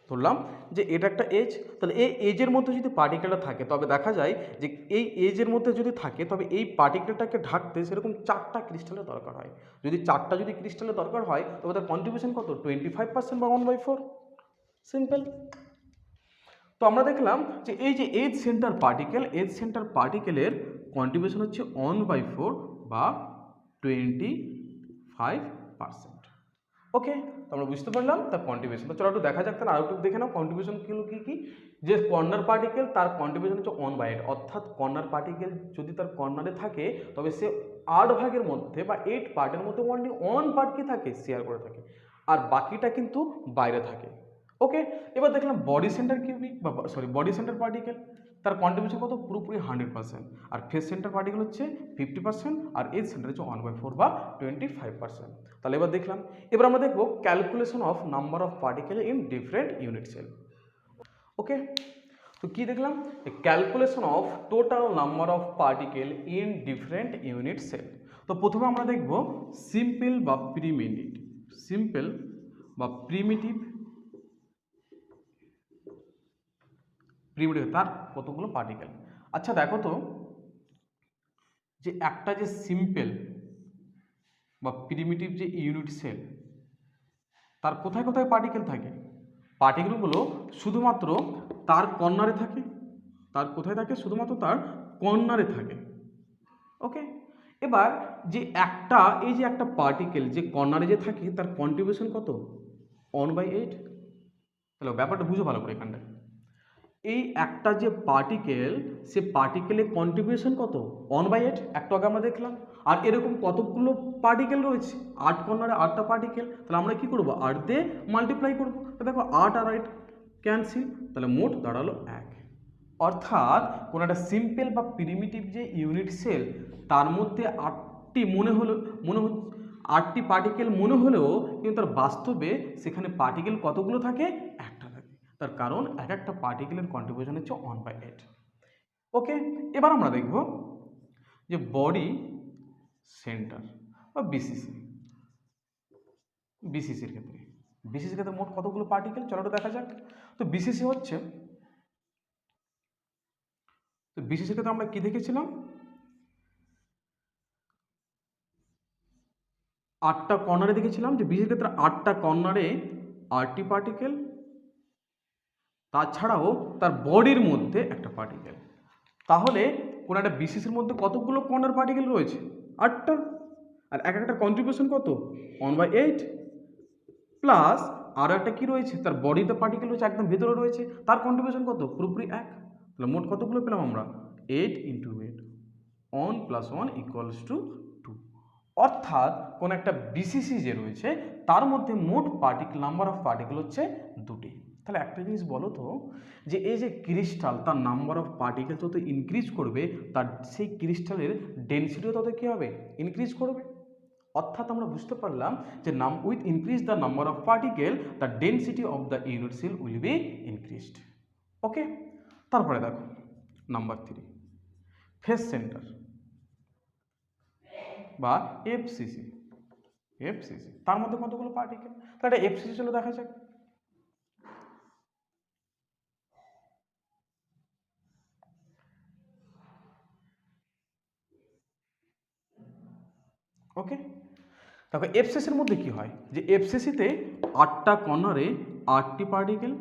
ধরলাম যে এটা একটা এজ, তাহলে এই এজের মধ্যে যদি পার্টিকেলটা থাকে তবে দেখা যায় যে এই এজের মধ্যে যদি থাকে তবে এই পার্টিকেলটাকে ঢাকতে সেরকম 4টা ক্রিস্টালের দরকার হয়। যদি 4টা যদি ক্রিস্টালের দরকার হয় তবে তার কন্ট্রিবিউশন কত, 25% বা 1/4। সিম্পল। তো আমরা দেখলাম যে এই যে এজ সেন্টার পার্টিকেলের কন্ট্রিবিউশন হচ্ছে 1/4 বা 25%। ওকে, তো আমরা বুঝতে পারলাম তার কন্ট্রিবিউশন। তো চলো একটু দেখা যাক, তাহলে আরও একটু দেখে নাও কন্ট্রিবিউশন কী কী। যে কর্নার পার্টিকেল তার কন্ট্রিবিউশন হচ্ছে 1/8, অর্থাৎ কর্নার পার্টিকেল যদি তার কর্নারে থাকে তবে সে 8 ভাগের মধ্যে বা 8 পার্টের মধ্যে অনলি 1 পার্ট কি থাকে, শেয়ার করে থাকে, আর বাকিটা কিন্তু বাইরে থাকে। ওকে, এবার দেখলাম body centre body centre particle তার কন্ট্রিবিউশন কত, পুরোপুরি 100%। আর ফেস সেন্টার পার্টিকেল হচ্ছে 50% আর এজ সেন্টার হচ্ছে 1/4 বা 25%। তাহলে এবার দেখলাম, এবার আমরা দেখব calculation of number of particle in different unit cell. Okay, তো কি দেখলাম, calculation of total number of particle in different unit cell. তো প্রথমে আমরা দেখব সিম্পল বা প্রিমিটিভ তার কতগুলো পার্টিকেল। আচ্ছা দেখো তো, যে একটা যে সিম্পল বা প্রিমিটিভ যে ইউনিট সেল তার কোথায় কোথায় পার্টিকেল থাকে, পার্টিকেলগুলো শুধুমাত্র তার কর্নারে থাকে, তার কোথায় থাকে, শুধুমাত্র তার কর্নারে থাকে। ওকে, এবার যে এই যে একটা পার্টিকেল যে কর্নারে যে থাকে তার কন্ট্রিবিউশন কত, 1/8। তাহলে ব্যাপারটা বুঝো ভালো করে এখানটা, এই একটা যে পার্টিকেল সে পার্টিকেলের কন্ট্রিবিউশন কত, 1/8, একটু আগে আমরা দেখলাম। আর এরকম কতগুলো পার্টিকেল রয়েছে, 8 কর্নারে 8টা পার্টিকেল, তাহলে আমরা কি করব, 8 দিয়ে মাল্টিপ্লাই করবো। তো দেখো 8 আর 8 ক্যান্সেল, তাহলে মোট দাঁড়ালো 1। অর্থাৎ কোনো একটা সিম্পল বা প্রিমিটিভ যে ইউনিট সেল তার মধ্যে 8টি পার্টিকেল মনে হলেও কিন্তু তার বাস্তবে সেখানে পার্টিকেল কতগুলো থাকে, একটা থাকে। তার কারণ এক একটা পার্টিকেলের কন্ট্রিবিউশন হচ্ছে 1/8। ওকে, এবার আমরা দেখব যে বডি সেন্টার বা বিসিসির ক্ষেত্রে মোট কতগুলো পার্টিকেল, চলো দেখা যাক। তো বিসিসির ক্ষেত্রে আমরা কি দেখেছিলাম, 8টা কর্নারে দেখেছিলাম যে বিসিসির ক্ষেত্রে 8টা কর্নারে 8টি পার্টিকেল, তাছাড়াও তার বডির মধ্যে একটা পার্টিকেল। তাহলে কোনো একটা বিসিসির মধ্যে কতগুলো কর্নার পার্টিকেল রয়েছে, 8টা, আর এক একটা কন্ট্রিবিউশন কত, 1/8, প্লাস আরও একটা কি রয়েছে, তার বডিতে পার্টিকেল রয়েছে একদম ভেতরে রয়েছে, তার কন্ট্রিবিউশন কত, পুরোপুরি 1। তাহলে মোট কতগুলো পেলাম আমরা, 8 × 8, 1 + 1 = 2। অর্থাৎ কোন একটা বিসিসি যে রয়েছে তার মধ্যে মোট নাম্বার অফ পার্টিকেল হচ্ছে 2টি। তাহলে একটা জিনিস বলো তো, যে এই যে ক্রিস্টাল তার নাম্বার অফ পার্টিকেল যত ইনক্রিজ করবে তার সেই ক্রিস্টালের ডেনসিটিও তত কী হবে, ইনক্রিজ করবে। অর্থাৎ আমরা বুঝতে পারলাম যে with increase the number of particle the density of the unit cell will be increased. Okay, তারপরে দেখো নাম্বার 3, ফেস সেন্টার বা এফসিসি। তার মধ্যে কতগুলো পার্টিকেল, তাহলে এফসিসি চলো দেখা যাক। ওকে, দেখো এফসিসির মধ্যে কি হয়, যে এফসিসিতে 8টা কর্নারে 8টি পার্টিকেল,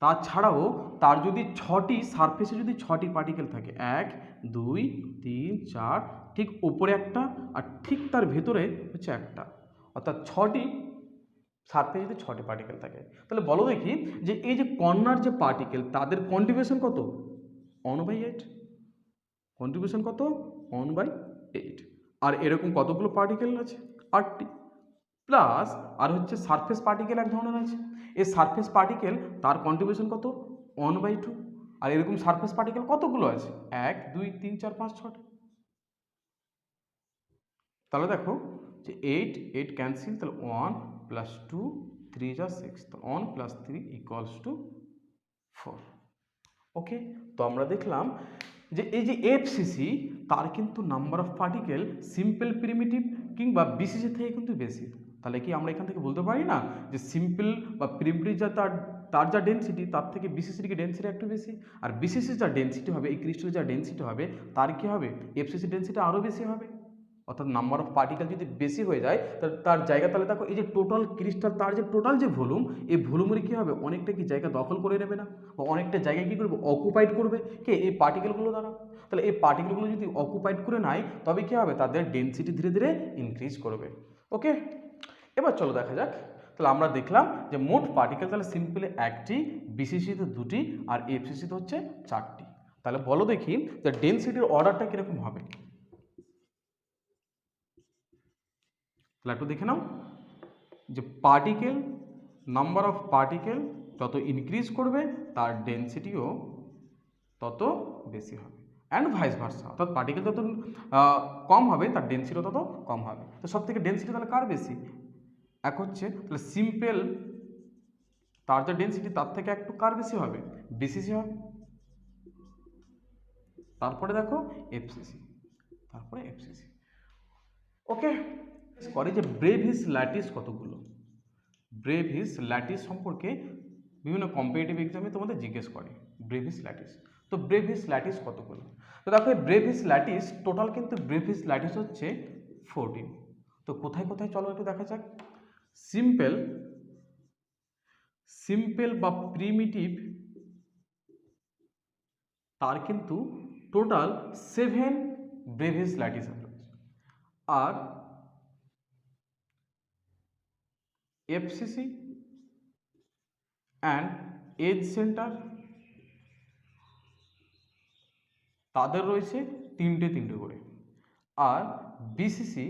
তাছাড়াও তার যদি 6টি সারফেসে যদি 6টি পার্টিকেল থাকে, 1 2 3 4, ঠিক উপরে একটা আর ঠিক তার ভেতরে হচ্ছে একটা, অর্থাৎ 6টি সারফেসে যদি 6টি পার্টিকেল থাকে, তাহলে বলো দেখি যে এই যে কর্নার যে পার্টিকেল তাদের কন্ট্রিবিউশন কত, 1/8। কন্ট্রিবিউশন কত, 1/8। আর এরকম কতগুলো পার্টিকেল আছে, 8টি। প্লাস আর হচ্ছে সারফেস পার্টিকেল এক ধরনের আছে, এই সারফেস পার্টিকেল তার কন্ট্রিবিউশন কত, 1/2। আর এরকম সারফেস পার্টিকেল কতগুলো আছে, 1 2 3 4 5 6টি। তাহলে দেখো যে 8 ক্যান্সেল, তাহলে 1 + 2 3 যা 6, তো 1 + 3 = 4। ওকে, তো আমরা দেখলাম যে এই যে এফসিসি তার কিন্তু number of particle simple primitive কিংবা বিসিসি থেকে কিন্তু বেশি। তাহলে কি আমরা এখান থেকে বলতে পারি না যে সিম্পল বা প্রিমিটিভ যা তার যা ডেন্সিটি তার থেকে বিসিসির কি ডেন্সিটি একটু বেশি, আর বিসিসির যা ডেন্সিটি হবে, এই ক্রিস্টালের যা ডেন্সিটি হবে তার কি হবে, এফসিসি ডেন্সিটি আরও বেশি হবে। অর্থাৎ নাম্বার অফ পার্টিকেল যদি বেশি হয়ে যায় তার জায়গা, তাহলে দেখো এই যে টোটাল ক্রিস্টাল তার যে টোটাল যে ভলিউম, এই ভলিউমের কী হবে, অনেকটা কি জায়গা দখল করে নেবে না, বা অনেকটা জায়গায় কী করবে, অকুপাইড করবে কে, এই পার্টিকেলগুলো দ্বারা। তাহলে এই পার্টিকেলগুলো যদি অকুপাইড করে নেয় তবে কী হবে, তাদের ডেন্সিটি ধীরে ধীরে ইনক্রিজ করবে। ওকে, এবার চলো দেখা যাক। তাহলে আমরা দেখলাম যে মোট পার্টিকেল তাহলে সিম্পলি 1টি, বিসিসিতে 2টি, আর এফসিসিতে হচ্ছে 4টি। তাহলে বলো দেখি যে ডেন্সিটির অর্ডারটা কীরকম হবে। তাহলে একটু দেখে নাও যে পার্টিকেল, নাম্বার অফ পার্টিকেল যত ইনক্রিজ করবে তার ডেন্সিটিও তত বেশি হবে, অ্যান্ড ভাইস ভার্সা, অর্থাৎ পার্টিকেল যত কম হবে তার ডেন্সিটিও তত কম হবে। তো সব থেকে ডেন্সিটি তাহলে কার বেশি, এক হচ্ছে তাহলে সিম্পল, তার যা ডেন্সিটি তার থেকে একটু কার বেশি হবে, বিসিসি হবে। তারপরে দেখো এফসিসি, তারপরে এফসিসি। ওকে, করে যে ব্রেভিস ল্যাটিস কতগুলো, ব্রেভিস ল্যাটিস সম্পর্কে বিভিন্ন কম্পিটিটিভ এক্সামে তোমাদের জিজ্ঞেস করে ব্রেভিস ল্যাটিস। তো ব্রেভিস ল্যাটিস কতগুলো, তো দেখো ব্রেভিস ল্যাটিস টোটাল কিন্তু ব্রেভিস ল্যাটিস হচ্ছে 14। তো কোথায় কোথায় চলো একটু দেখা যাক। সিম্পল, সিম্পল বা প্রিমিটিভ তার কিন্তু টোটাল 7 ব্রেভিস ল্যাটিস আছে। আর এফসিসি অ্যান্ড এজ সেন্টার তাদের রয়েছে তিনটে তিনটে করে। আর বিসিসি,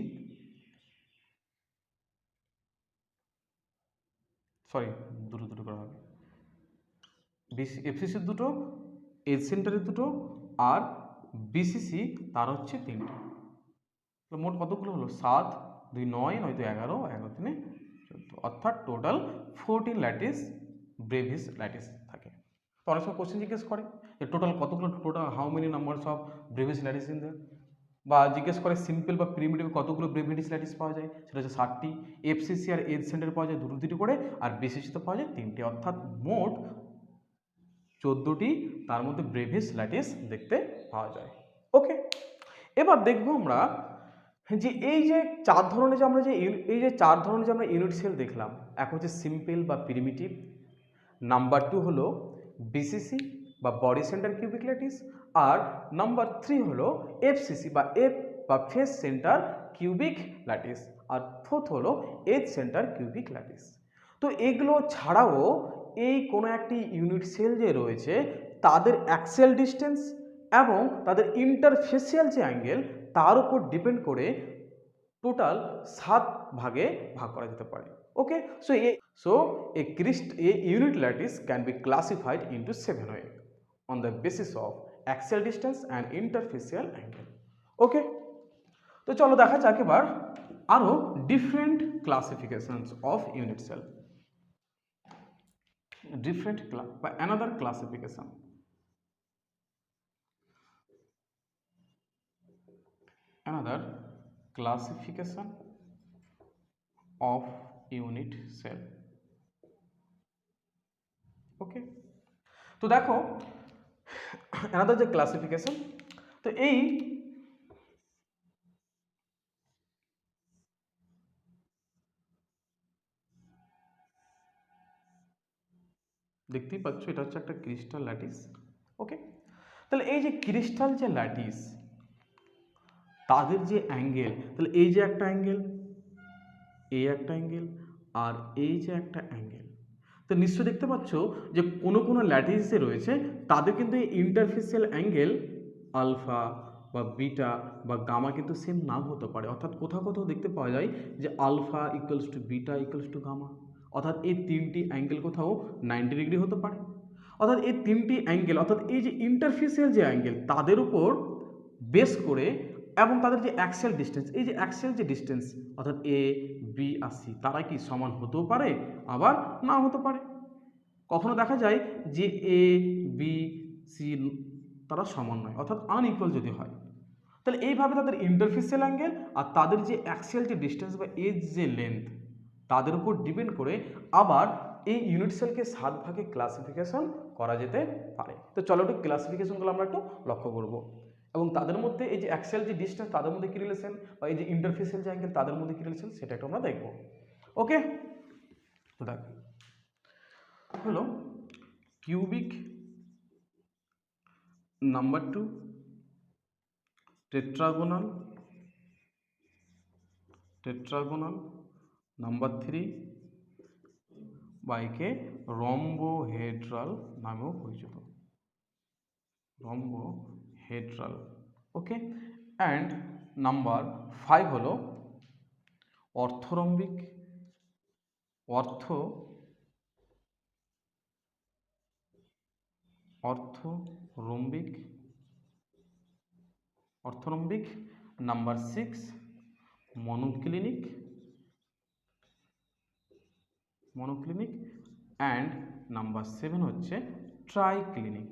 সরি দুটো দুটো করা হবে, এফসিসির দুটো, এজ সেন্টারের দুটো, আর বিসিসি তার হচ্ছে তিনটে। মোট কতগুলো হলো, 7 2 9 9 2 11 11 3 14, অর্থাৎ টোটাল 14 ল্যাটিস ব্রেভিস ল্যাটিস থাকে। তো অনেক সময় কোশ্চেন জিজ্ঞেস করে যে টোটাল কতগুলো, total how many numbers of Brevis lattice in their, বা জিজ্ঞেস করে সিম্পল বা প্রিমিটিভ কতগুলো ব্রেভিস ল্যাটিস পাওয়া যায়, সেটা হচ্ছে 7টি। এফসিসি আর এজ সেন্টার পাওয়া যায় দুটো দুটো করে, আর বিসিসিতে পাওয়া যায় 3টে, অর্থাৎ মোট 14টি তার মধ্যে ব্রেভিস ল্যাটিস দেখতে পাওয়া যায়। ওকে, এবার দেখবো আমরা যে এই যে চার ধরনের যে আমরা যে এই যে চার ধরনের যে আমরা ইউনিট সেল দেখলাম, এক হচ্ছে সিম্পল বা প্রিমিটিভ, নাম্বার 2 হলো বিসিসি বা বডি সেন্টার কিউবিক ল্যাটিস, আর নাম্বার 3 হলো এফসিসি বা ফেস সেন্টার কিউবিক ল্যাটিস, আর ফোর্থ হলো এজ সেন্টার কিউবিক ল্যাটিস। তো এগুলো ছাড়াও এই কোনো একটি ইউনিট সেল যে রয়েছে তাদের অ্যাক্সিয়াল ডিস্টেন্স এবং তাদের ইন্টারফেসিয়াল যে অ্যাঙ্গেল তার উপর ডিপেন্ড করে টোটাল 7 ভাগে ভাগ করা যেতে পারে। ওকে, so a unit lattice can be classified into 7 ways on the basis of axial distance and interfacial angle. ওকে, তো চলো দেখা যাক এবার আরো different classifications of unit cell, different বা another classification, another classification of unit cell. Okay, তো দেখো another যে ক্লাসিফিকেশন, তো এই দেখতেই পাচ্ছ এটা হচ্ছে একটা ক্রিস্টাল ল্যাটিস। ওকে, তাহলে এই যে ক্রিস্টাল যে ল্যাটিস তাদের যে অ্যাঙ্গেল, তাহলে এই যে একটা অ্যাঙ্গেল, এই একটা অ্যাঙ্গেল, আর এই যে একটা অ্যাঙ্গেল, তো নিশ্চয়ই দেখতে পাচ্ছ যে কোনো কোনো ল্যাটিস যে রয়েছে তাদের কিন্তু এই ইন্টারফেসিয়াল অ্যাঙ্গেল আলফা বা বিটা বা গামা কিন্তু সেম নাও হতে পারে। অর্থাৎ কোথাও কোথাও দেখতে পাওয়া যায় যে alpha equals to beta equals to gamma, অর্থাৎ এই তিনটি অ্যাঙ্গেল কোথাও 90 ডিগ্রি হতে পারে। অর্থাৎ এই তিনটি অ্যাঙ্গেল, অর্থাৎ এই যে ইন্টারফেসিয়াল যে অ্যাঙ্গেল তাদের উপর বেস করে এবং তাদের যে অ্যাক্সিয়াল ডিস্টেন্স, এই যে অ্যাক্সিয়াল যে ডিস্টেন্স অর্থাৎ এ বি আর সি তারা কি সমান হতেও পারে আবার না হতে পারে। কখনো দেখা যায় যে এ বি সি তারা সমান নয়, অর্থাৎ আনইকুয়াল যদি হয়, তাহলে এইভাবে তাদের ইন্টারফেসিয়াল অ্যাঙ্গেল আর তাদের যে অ্যাক্সিয়াল যে ডিস্টেন্স বা এজ যে লেন্থ তাদের উপর ডিপেন্ড করে আবার এই ইউনিট সেলকে 7 ভাগে ক্লাসিফিকেশন করা যেতে পারে। তো চলো একটু ক্লাসিফিকেশনগুলো আমরা একটু লক্ষ্য করব এবং তাদের মধ্যে এই যে অ্যাক্সিয়াল যে ডিস্টেন্স তাদের মধ্যে কী রিলেশন বা এই যে ইন্টারফেসিয়াল যে অ্যাঙ্গেল তাদের মধ্যে কী রিলেশন সেটা একটু আমরা দেখব। ওকে, তো দেখ হলো কিউবিক নাম্বার 2, টেট্রাগোনাল নাম্বার 3 বা একে রম্বোহেড্রাল নামেও পরিচিত, রম্বোহেড্রাল। ওকে, অ্যান্ড নাম্বার 5 হলো অর্থরম্বিক নাম্বার 6 মনোক্লিনিক অ্যান্ড নাম্বার 7 হচ্ছে ট্রাইক্লিনিক।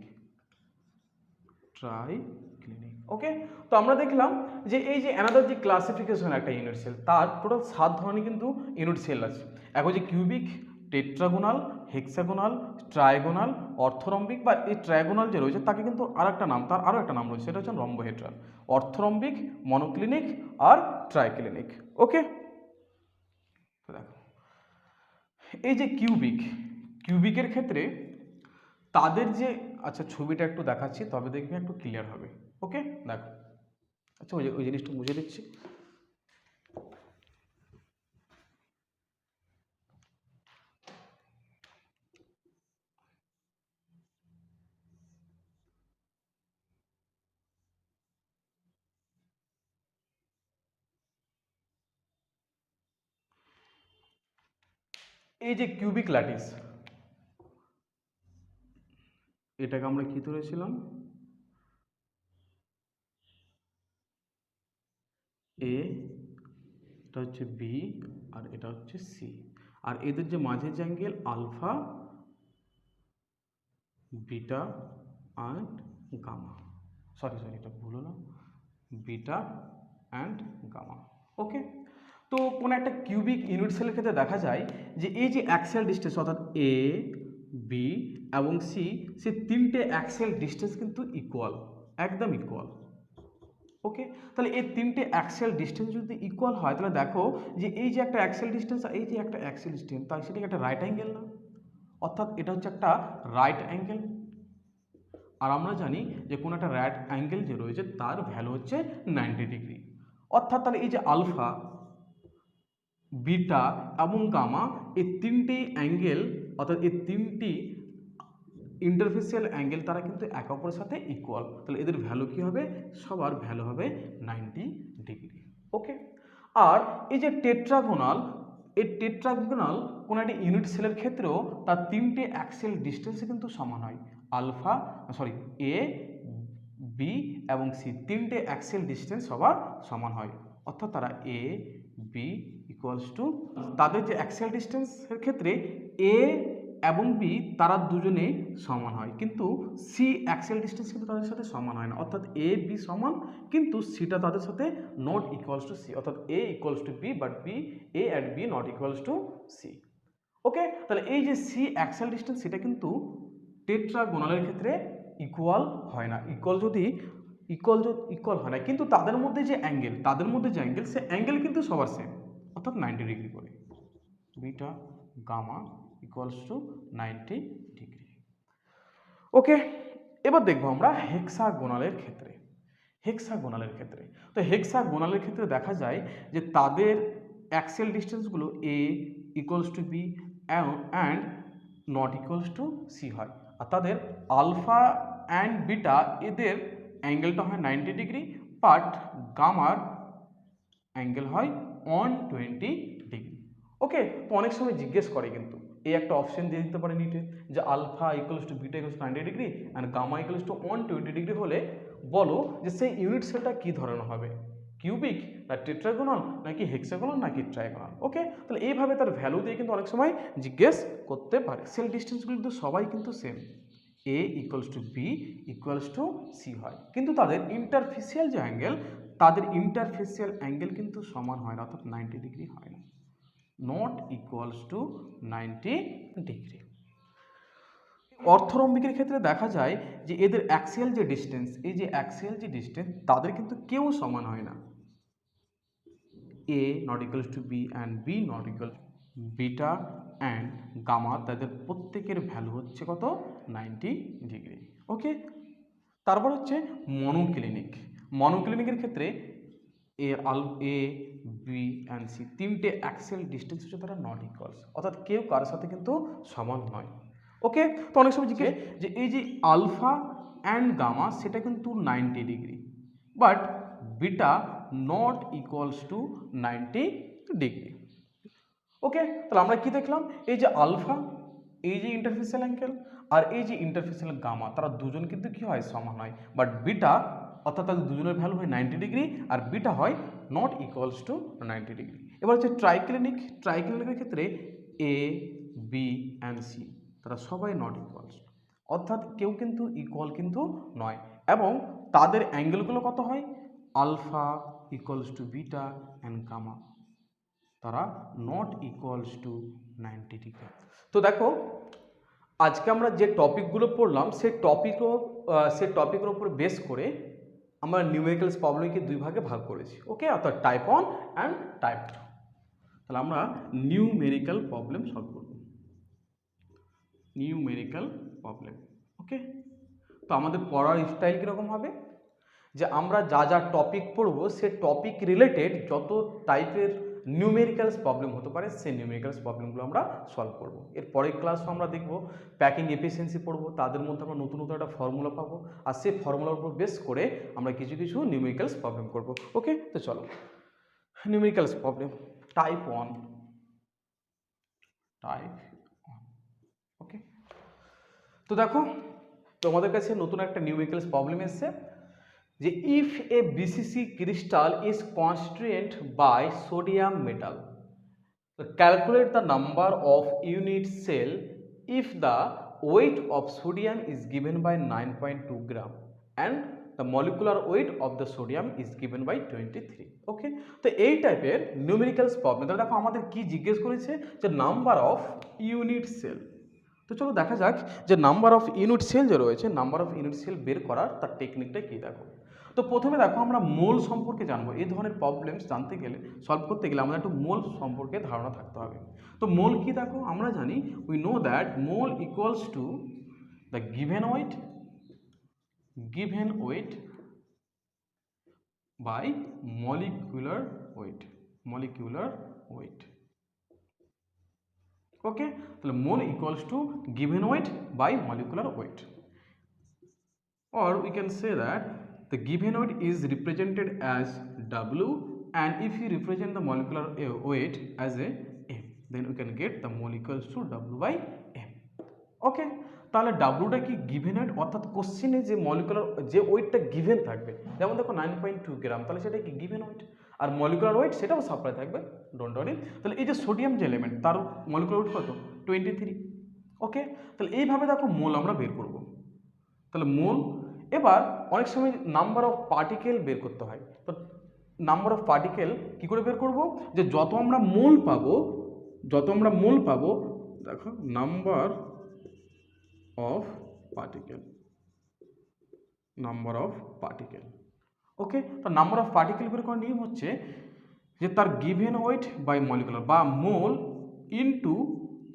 ওকে, তো আমরা দেখলাম যে এই যে অ্যানাদার যে ক্লাসিফিকেশন একটা ইউনিট সেল তার টোটাল 7 ধরনের কিন্তু ইউনিট সেল আছে। এক হচ্ছে কিউবিক, টেট্রাগোনাল, হেক্সাগোনাল, ট্রাইগোনাল, অর্থরম্বিক বা এই ট্রাইগোনাল যে রয়েছে তাকে কিন্তু আর একটা নাম, তার আরও একটা নাম রয়েছে, সেটা হচ্ছে রম্বোহেড্রাল, অর্থরম্বিক, মনোক্লিনিক আর ট্রাইক্লিনিক। ওকে, দেখো এই যে কিউবিকের ক্ষেত্রে তাদের যে, আচ্ছা ছবিটা একটু দেখাচ্ছি তবে দেখবে একটু ক্লিয়ার হবে। ওকে, দেখো, আচ্ছা ওই জিনিসটা বুঝে দিচ্ছি। এই যে কিউবিক ল্যাটিস এটাকে আমরা কি ধরেছিলাম, এ, এটা হচ্ছে বি আর এটা হচ্ছে সি, আর এদের যে মাঝের যে angle alpha beta and gamma, sorry এটা ভুল হলো, বিটা অ্যান্ড গামা। ওকে, তো কোনো একটা কিউবিক ইউনিট সেলের ক্ষেত্রে দেখা যায় যে এই যে অ্যাক্সিয়াল ডিস্টেন্স অর্থাৎ এ বি এবং সি, সে তিনটে অ্যাক্সিয়াল ডিস্টেন্স কিন্তু ইকুয়াল, একদম ইকুয়াল। ওকে, তাহলে এই তিনটে অ্যাক্সিয়াল ডিস্টেন্স যদি ইকুয়াল হয় তাহলে দেখো যে এই যে একটা অ্যাক্সিয়াল ডিস্টেন্স আর এই যে একটা অ্যাক্সিয়াল ডিস্টেন্স তাই সেটাকে একটা রাইট অ্যাঙ্গেল না, অর্থাৎ এটা হচ্ছে একটা রাইট অ্যাঙ্গেল। আর আমরা জানি যে কোনো একটা রাইট অ্যাঙ্গেল যে রয়েছে তার ভ্যালু হচ্ছে 90 ডিগ্রি। অর্থাৎ তাহলে এই যে আলফা বিটা এবং গামা এই তিনটি অ্যাঙ্গেল অর্থাৎ এই তিনটি ইন্টারফেসিয়াল অ্যাঙ্গেল তারা কিন্তু একে অপরের সাথে ইকুয়াল, তাহলে এদের ভ্যালু কী হবে, সবার ভ্যালু হবে 90 ডিগ্রি। ওকে, আর এই যে টেট্রাগোনাল, এই টেট্রাগোনাল কোনো একটা ইউনিট সেলের ক্ষেত্রেও তার তিনটে অ্যাক্সিয়াল ডিস্টেন্সে কিন্তু সমান হয়, আলফা এ বি এবং সি তিনটে অ্যাক্সিয়াল ডিস্টেন্স সবার সমান হয়, অর্থাৎ তারা এ বি ইকুয়ালস টু তাদের যে অ্যাক্সিয়াল ডিস্টেন্সের ক্ষেত্রে এ এবং বি তারা দুজনে সমান হয়, কিন্তু সি অ্যাক্সিয়াল ডিস্টেন্স কিন্তু তাদের সাথে সমান হয় না, অর্থাৎ এ বি সমান কিন্তু সিটা তাদের সাথে নট ইকুয়ালস টু সি, অর্থাৎ A equals to B but B A and B not equals to C. Okay, তাহলে এই যে সি অ্যাক্সিয়াল ডিস্টেন্স সেটা কিন্তু টেট্রাগোনালের ক্ষেত্রে ইকুয়াল হয় না, ইকুয়াল হয় না, কিন্তু তাদের মধ্যে যে অ্যাঙ্গেল সে অ্যাঙ্গেল কিন্তু সবার সেম, অর্থাৎ 90 ডিগ্রি করে, beta gamma equals to 90 degree. Okay, এবার দেখবো আমরা হেক্সাগোনালের ক্ষেত্রে। তো হেক্সাগোনালের ক্ষেত্রে দেখা যায় যে তাদের অ্যাক্সিয়াল ডিস্টেন্সগুলো A equals to B and not equals to C হয়, আর তাদের আলফা অ্যান্ড বিটা এদের অ্যাঙ্গেলটা হয় 90 ডিগ্রি, বাট গামার অ্যাঙ্গেল হয় 120 ডিগ্রি। ওকে, তো অনেক সময় জিজ্ঞেস করে কিন্তু এই একটা অপশন দিয়ে দিতে পারে নিটে যে alpha equals to beta equals 90 degree and gamma equals to 120 degree হলে বলো যে সেই ইউনিট সেলটা কী ধরনের হবে, কিউবিক না টেট্রাগোনাল নাকি হেক্সাগোনাল নাকি ট্রাইগোনাল। ওকে, তাহলে এইভাবে তার ভ্যালু দিয়ে কিন্তু অনেক সময় জিজ্ঞেস করতে পারে। সেল ডিস্টেন্সগুলো কিন্তু সবাই কিন্তু same, A equals to B equals to C হয়, কিন্তু তাদের ইন্টারফেসিয়াল যে অ্যাঙ্গেল কিন্তু সমান হয় না, অর্থাৎ 90 ডিগ্রি হয় না, নট ইকুয়ালস টু 90 ডিগ্রি। অর্থরম্বিকের ক্ষেত্রে দেখা যায় যে এদের অ্যাক্সিয়াল যে ডিস্টেন্স তাদের কিন্তু কেউ সমান হয় না, A not equals to B and B not equal beta and gamma, তাদের প্রত্যেকের ভ্যালু হচ্ছে কত 90 ডিগ্রি। ওকে, তারপর হচ্ছে মনোক্লিনিকের ক্ষেত্রে এ বি অ্যান্ড সি তিনটে অ্যাক্সিয়াল ডিস্টেন্স হচ্ছে তারা নট ইকুয়ালস, অর্থাৎ কেউ কারোর সাথে কিন্তু সমান নয়। ওকে, তো অনেক সময় জিজ্ঞেস যে এই যে আলফা অ্যান্ড গামা সেটা কিন্তু 90 degree, but beta not equals to 90 degree. Okay, তাহলে আমরা কি দেখলাম, এই যে আলফা, এই যে ইন্টারফেসিয়াল অ্যাঙ্গেল আর এই যে ইন্টারফেসিয়াল গামা, তারা দুজন কিন্তু কি হয় সমান হয়, বাট বিটা অর্থাৎ তাদের দুজনের ভ্যালু হয় 90 ডিগ্রি আর বিটা হয় নট ইকুয়ালস টু 90 ডিগ্রি। এবার হচ্ছে ট্রাইক্লিনিকের ক্ষেত্রে এ বি অ্যান্ড সি তারা সবাই নট ইকুয়ালস, অর্থাৎ কেউ কিন্তু ইকুয়াল কিন্তু নয়, এবং তাদের অ্যাঙ্গেলগুলো কত হয়, alpha equals to beta and gamma, তারা নট ইকুয়ালস টু 90 ডিগ্রি। তো দেখো আজকে আমরা যে টপিকগুলো পড়লাম সেই টপিকের উপর বেস করে আমরা নিউমেরিক্যালস প্রবলেমকে দুই ভাগে ভাগ করেছি। ওকে, অর্থাৎ টাইপ 1 অ্যান্ড টাইপ 2। তাহলে আমরা নিউমেরিক্যাল প্রবলেম সলভ করব, ওকে। তো আমাদের পড়ার স্টাইল কীরকম হবে, যে আমরা যা টপিক পড়ব সে টপিক রিলেটেড যত টাইপের নিউমেরিক্যালস প্রবলেম হতে পারে সেই নিউমেরিক্যালস প্রবলেমগুলো আমরা সলভ করব। এর পরের ক্লাসও আমরা দেখব প্যাকিং এফিসিয়েন্সি পড়বো, তাদের মধ্যে আমরা নতুন একটা ফর্মুলা পাবো, আর সেই ফর্মুলার উপর বেস করে আমরা কিছু নিউমেরিক্যালস প্রবলেম করব। ওকে, তো চলো নিউমেরিক্যালস প্রবলেম টাইপ 1। ওকে, তো দেখো তোমাদের কাছে নতুন একটা নিউমেরিক্যালস প্রবলেম এসছে যে if a BCC crystal is constraint by sodium metal, calculate the number of unit cell if the weight of sodium is given by 9.2 gram and the molecular weight of the sodium is given by 23। Okay, তো এই টাইপের numericals problem. তাহলে দেখো আমাদের কি জিজ্ঞেস করেছে, যে নাম্বার অফ ইউনিট সেল। তো চলো দেখা যাক যে নাম্বার অফ ইউনিট সেল যে রয়েছে, নাম্বার অফ ইউনিট সেল বের করার তার টেকনিকটা কী। দেখো, তো প্রথমে দেখো আমরা মোল সম্পর্কে জানবো। এই ধরনের প্রবলেমস জানতে গেলে, সলভ করতে গেলে আমাদের একটু মোল সম্পর্কে ধারণা থাকতে হবে। তো মোল কি, দেখো আমরা জানি we know that mole equals to the given weight by molecular weight. Okay, তাহলে mole equals to given weight by molecular weight, or we can say that the given weight is represented as W, and if you represent the molecular weight as a M, then we can get the mole equals to W by M. ওকে, তাহলে ডাব্লুটা কি given wait, অর্থাৎ কোশ্চেনে যে molecular যে ওয়েটটা given থাকবে, যেমন দেখো 9.2 গ্রাম, তাহলে সেটা কি গিভেন ওয়েট, আর মলিকুলার ওয়েট সেটাও সাপ্লাই থাকবে, ডোন্ট ওয়ারি। তাহলে এই যে সোডিয়াম যে এলিমেন্ট তার মলিকুলার ওয়েট কত 23। ওকে, তাহলে এইভাবে দেখো মোল আমরা বের করব। তাহলে মোল, এবার অনেক সময় নাম্বার অফ পার্টিকেল বের করতে হয়। তো নাম্বার অফ পার্টিকেল কী করে বের করব, যে যত আমরা মোল পাবো, দেখো নাম্বার অফ পার্টিকেল, ওকে। তো নাম্বার অফ পার্টিকেল বের করার নিয়ম হচ্ছে যে তার গিভেন ওয়েট বাই মলিকুলার বা মোল ইনটু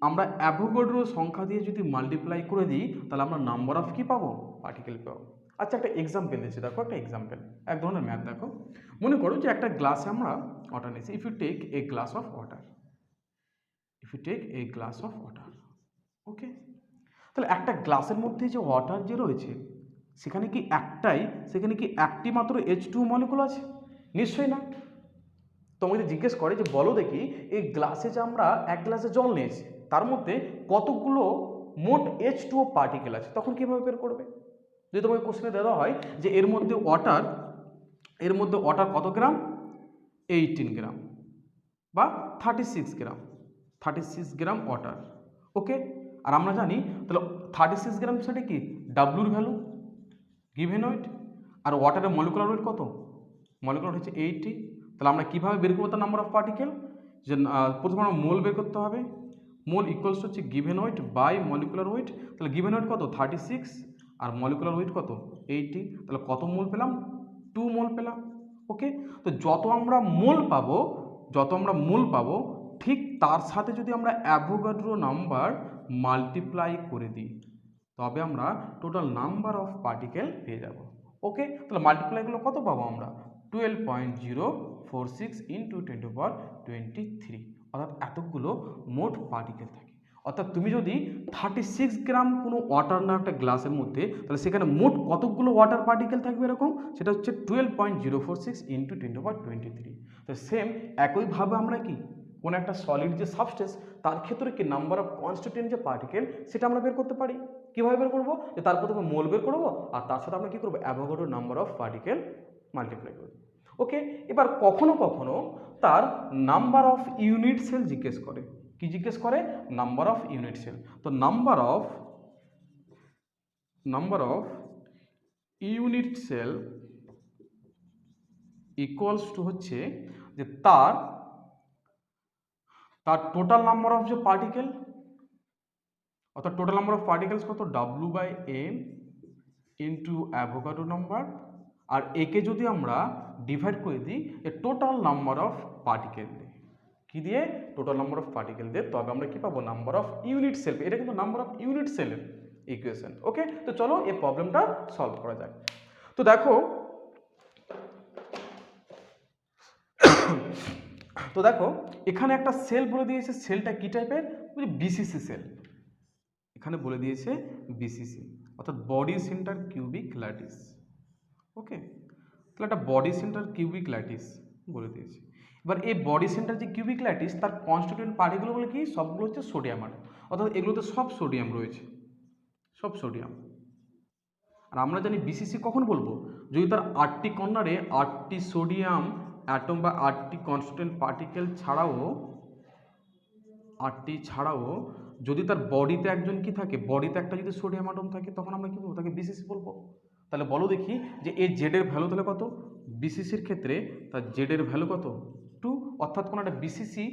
আমরা অ্যাভোগাড্রো সংখ্যা দিয়ে যদি মাল্টিপ্লাই করে দিই তাহলে আমরা নাম্বার অফ কি পাবো, পার্টিকেল পাবো। আচ্ছা, একটা এক্সাম্পল দিচ্ছি, দেখো একটা এক্সাম্পল, এক ধরনের ম্যাথ দেখো। মনে করো যে একটা গ্লাসে আমরা ওয়াটার নিয়েছি। If you take a glass of water, okay. তাহলে একটা গ্লাসের মধ্যে যে ওয়াটার যে রয়েছে সেখানে কি একটি মাত্র H2 মলিকুল আছে? নিশ্চয়ই না। তোমাকে জিজ্ঞেস করে যে বলো দেখি এই গ্লাসে যে আমরা এক গ্লাসে জল নিয়েছি তার মধ্যে কতগুলো মোট H2O পার্টিকেল আছে, তখন কীভাবে বের করবে? যদি তোমাকে কোশ্চেনে দেওয়া হয় যে এর মধ্যে ওয়াটার কত গ্রাম, 18 গ্রাম বা 36 গ্রাম ওয়াটার, ওকে। আর আমরা জানি তাহলে 36 গ্রাম সেটা কি ডাব্লুর ভ্যালু, গিভেন ওয়েট, আর ওয়াটারের মলিকুলার ওয়েট কত, মলিকুলার হচ্ছে 80। তাহলে আমরা কীভাবে বের করবো তার নাম্বার অফ পার্টিকেল, যে প্রথমে আমরা মোল বের করতে হবে। মোল ইকুয়ালস হচ্ছে given weight by molecular weight. তাহলে গিভেন ওয়েট কত 36 আর মলিকুলার ওয়েট কত 80। তাহলে কত মোল পেলাম, 2 মোল পেলাম, ওকে। তো যত আমরা মোল পাবো ঠিক তার সাথে যদি আমরা অ্যাভোগাড্রো নাম্বার মাল্টিপ্লাই করে দিই তবে আমরা টোটাল নাম্বার অফ পার্টিকেল পেয়ে যাব, ওকে। তাহলে মাল্টিপ্লাইগুলো কত পাবো আমরা, 12.046 ইন্টু 10⁻23, অর্থাৎ এতগুলো মোট পার্টিকেল থাকে। অর্থাৎ তুমি যদি 36 গ্রাম কোনো ওয়াটার না একটা গ্লাসের মধ্যে, তাহলে সেখানে মোট কতগুলো ওয়াটার পার্টিকেল থাকবে এরকম, সেটা হচ্ছে 12.046 ইন্টু 10⁻23। তো সেম একইভাবে আমরা কি কোনো একটা সলিড যে সাবস্টেন্স তার ক্ষেত্রে কি নাম্বার অফ কনস্টিটিউয়েন্ট যে পার্টিকেল সেটা আমরা বের করতে পারি। কীভাবে বের করবো, যে তার প্রথমে মোল বের করবো আর তার সাথে আমরা কী করবো Avogadro number of particle multiply করবো, ওকে। এবার কখনো কখনো তার নাম্বার অফ ইউনিট সেল জিজ্ঞেস করে, কি জিজ্ঞেস করে, নাম্বার অফ ইউনিট সেল। তো number of unit cell equals to হচ্ছে যে তার টোটাল নাম্বার অফ যে পার্টিকেল, অর্থাৎ টোটাল নাম্বার অফ পার্টিকেলস কত W/m ইন্টু অ্যাভোগাড্রো নাম্বার, আর একে যদি আমরা ডিভাইড করে দিই এ টোটাল নাম্বার অফ পার্টিকেল দিয়ে, কী দিয়ে, টোটাল নাম্বার অফ পার্টিকেল দিয়ে, তবে আমরা কী পাবো, নাম্বার অফ ইউনিট সেল। এটা কিন্তু নাম্বার অফ ইউনিট সেলের ইকুয়েশন, ওকে। তো চলো এই প্রবলেমটা সলভ করা যাক। তো দেখো এখানে একটা সেল বলে দিয়েছে, সেলটা কী টাইপের, বিসিসি সেল। এখানে বলে দিয়েছে বিসিসি, অর্থাৎ বডি সেন্টার কিউবিক ল্যাটিস, ওকে। তাহলে একটা বডি সেন্টার কিউবিক ল্যাটিস বলে দিয়েছে। এবার এই বডি সেন্টার যে কিউবিক ল্যাটিস তার কনস্টিটিউয়েন্ট পার্টিকেল বলে কি, সবগুলো হচ্ছে সোডিয়াম আয়ন, অর্থাৎ এগুলোতে সব সোডিয়াম রয়েছে, সব সোডিয়াম। আর আমরা জানি বিসিসি কখন বলবো, যদি তার 8টি কর্নারে 8টি সোডিয়াম অ্যাটম বা 8টি কনস্টিটিউয়েন্ট পার্টিকেল ছাড়াও যদি তার বডিতে একজন কি থাকে, বডিতে একটা যদি সোডিয়াম অ্যাটম থাকে তখন আমরা কি বলবো, তাকে বিসিসি বলবো। তাহলে বলো দেখি যে এই জেডের ভ্যালু তাহলে কত, বিসিসির ক্ষেত্রে তার জেডের ভ্যালু কত 2, অর্থাৎ কোনো একটা বিসিসি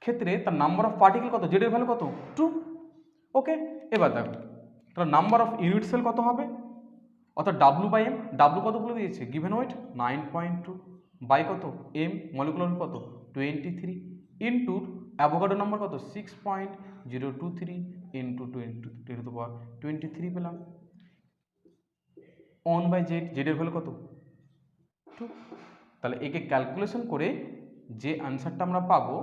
ক্ষেত্রে তার নাম্বার অফ পার্টিকেল কত, জেডের ভ্যালু কত 2, ওকে। এবার দেখো তাহলে নাম্বার অফ ইউনিট সেল কত হবে, অর্থাৎ W/m, ডাব্লু কত বলে দিয়েছে, গিভেন ওয়েট 9.2 বাই কত m, মলিকুলার কত 23 ইন্টু অ্যাভোগাড্রো নাম্বার কত 6.023 ইন্টু 10⁻23 পেলাম। 1/z, জেডের ভ্যালু কত 2। তাহলে একে ক্যালকুলেশন করে যে অ্যান্সারটা আমরা পাবো,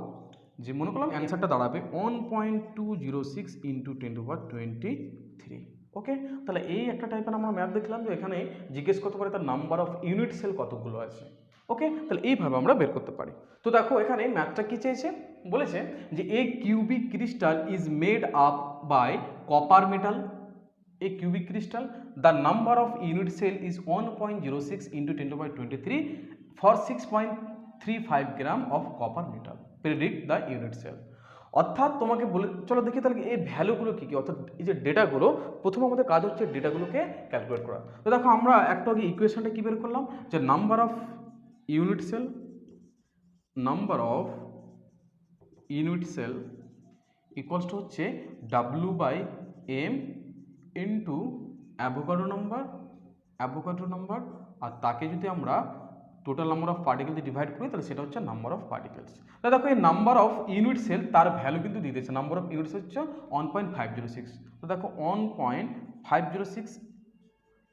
যে মনে করলাম অ্যান্সারটা দাঁড়াবে 1.206 ইন্টু 10⁻23, ওকে। তাহলে এই একটা টাইপের আমরা ম্যাথ দেখলাম যে এখানে জিজ্ঞেস করতে পারে তার নাম্বার অফ ইউনিট সেল কতগুলো আছে, ওকে। তাহলে এইভাবে আমরা বের করতে পারি। তো দেখো এখানে ম্যাথটা কি চেয়েছে, বলেছে যে a cubic crystal is made up by copper metal, a cubic crystal, the number of unit cell is 1.06 into 10⁻23 for 6.35 gram of copper metal. Predict the unit cell. অর্থাৎ তোমাকে বলে, চলো দেখি তাহলে এই ভ্যালুগুলো কী কী, অর্থাৎ এই যে ডেটাগুলো, প্রথমে আমাদের কাজ হচ্ছে ডেটাগুলোকে ক্যালকুলেট করা। তো দেখো আমরা একটু আগে ইকুয়েশনটা কী বের করলাম, যে number of unit cell, number of unit cell equals to হচ্ছে W/M ইন্টু অ্যাভোগাড্রো নাম্বার, আর তাকে যদি আমরা টোটাল নাম্বার অফ পার্টিকেল দিয়ে ডিভাইড করি তাহলে সেটা হচ্ছে নাম্বার অফ পার্টিকেলস। তাহলে দেখো এই নাম্বার অফ ইউনিট সেল তার ভ্যালু কিন্তু দিয়ে দিয়েছে, নাম্বার অফ ইউনিট সেল হচ্ছে 1.506। তো দেখো 1.506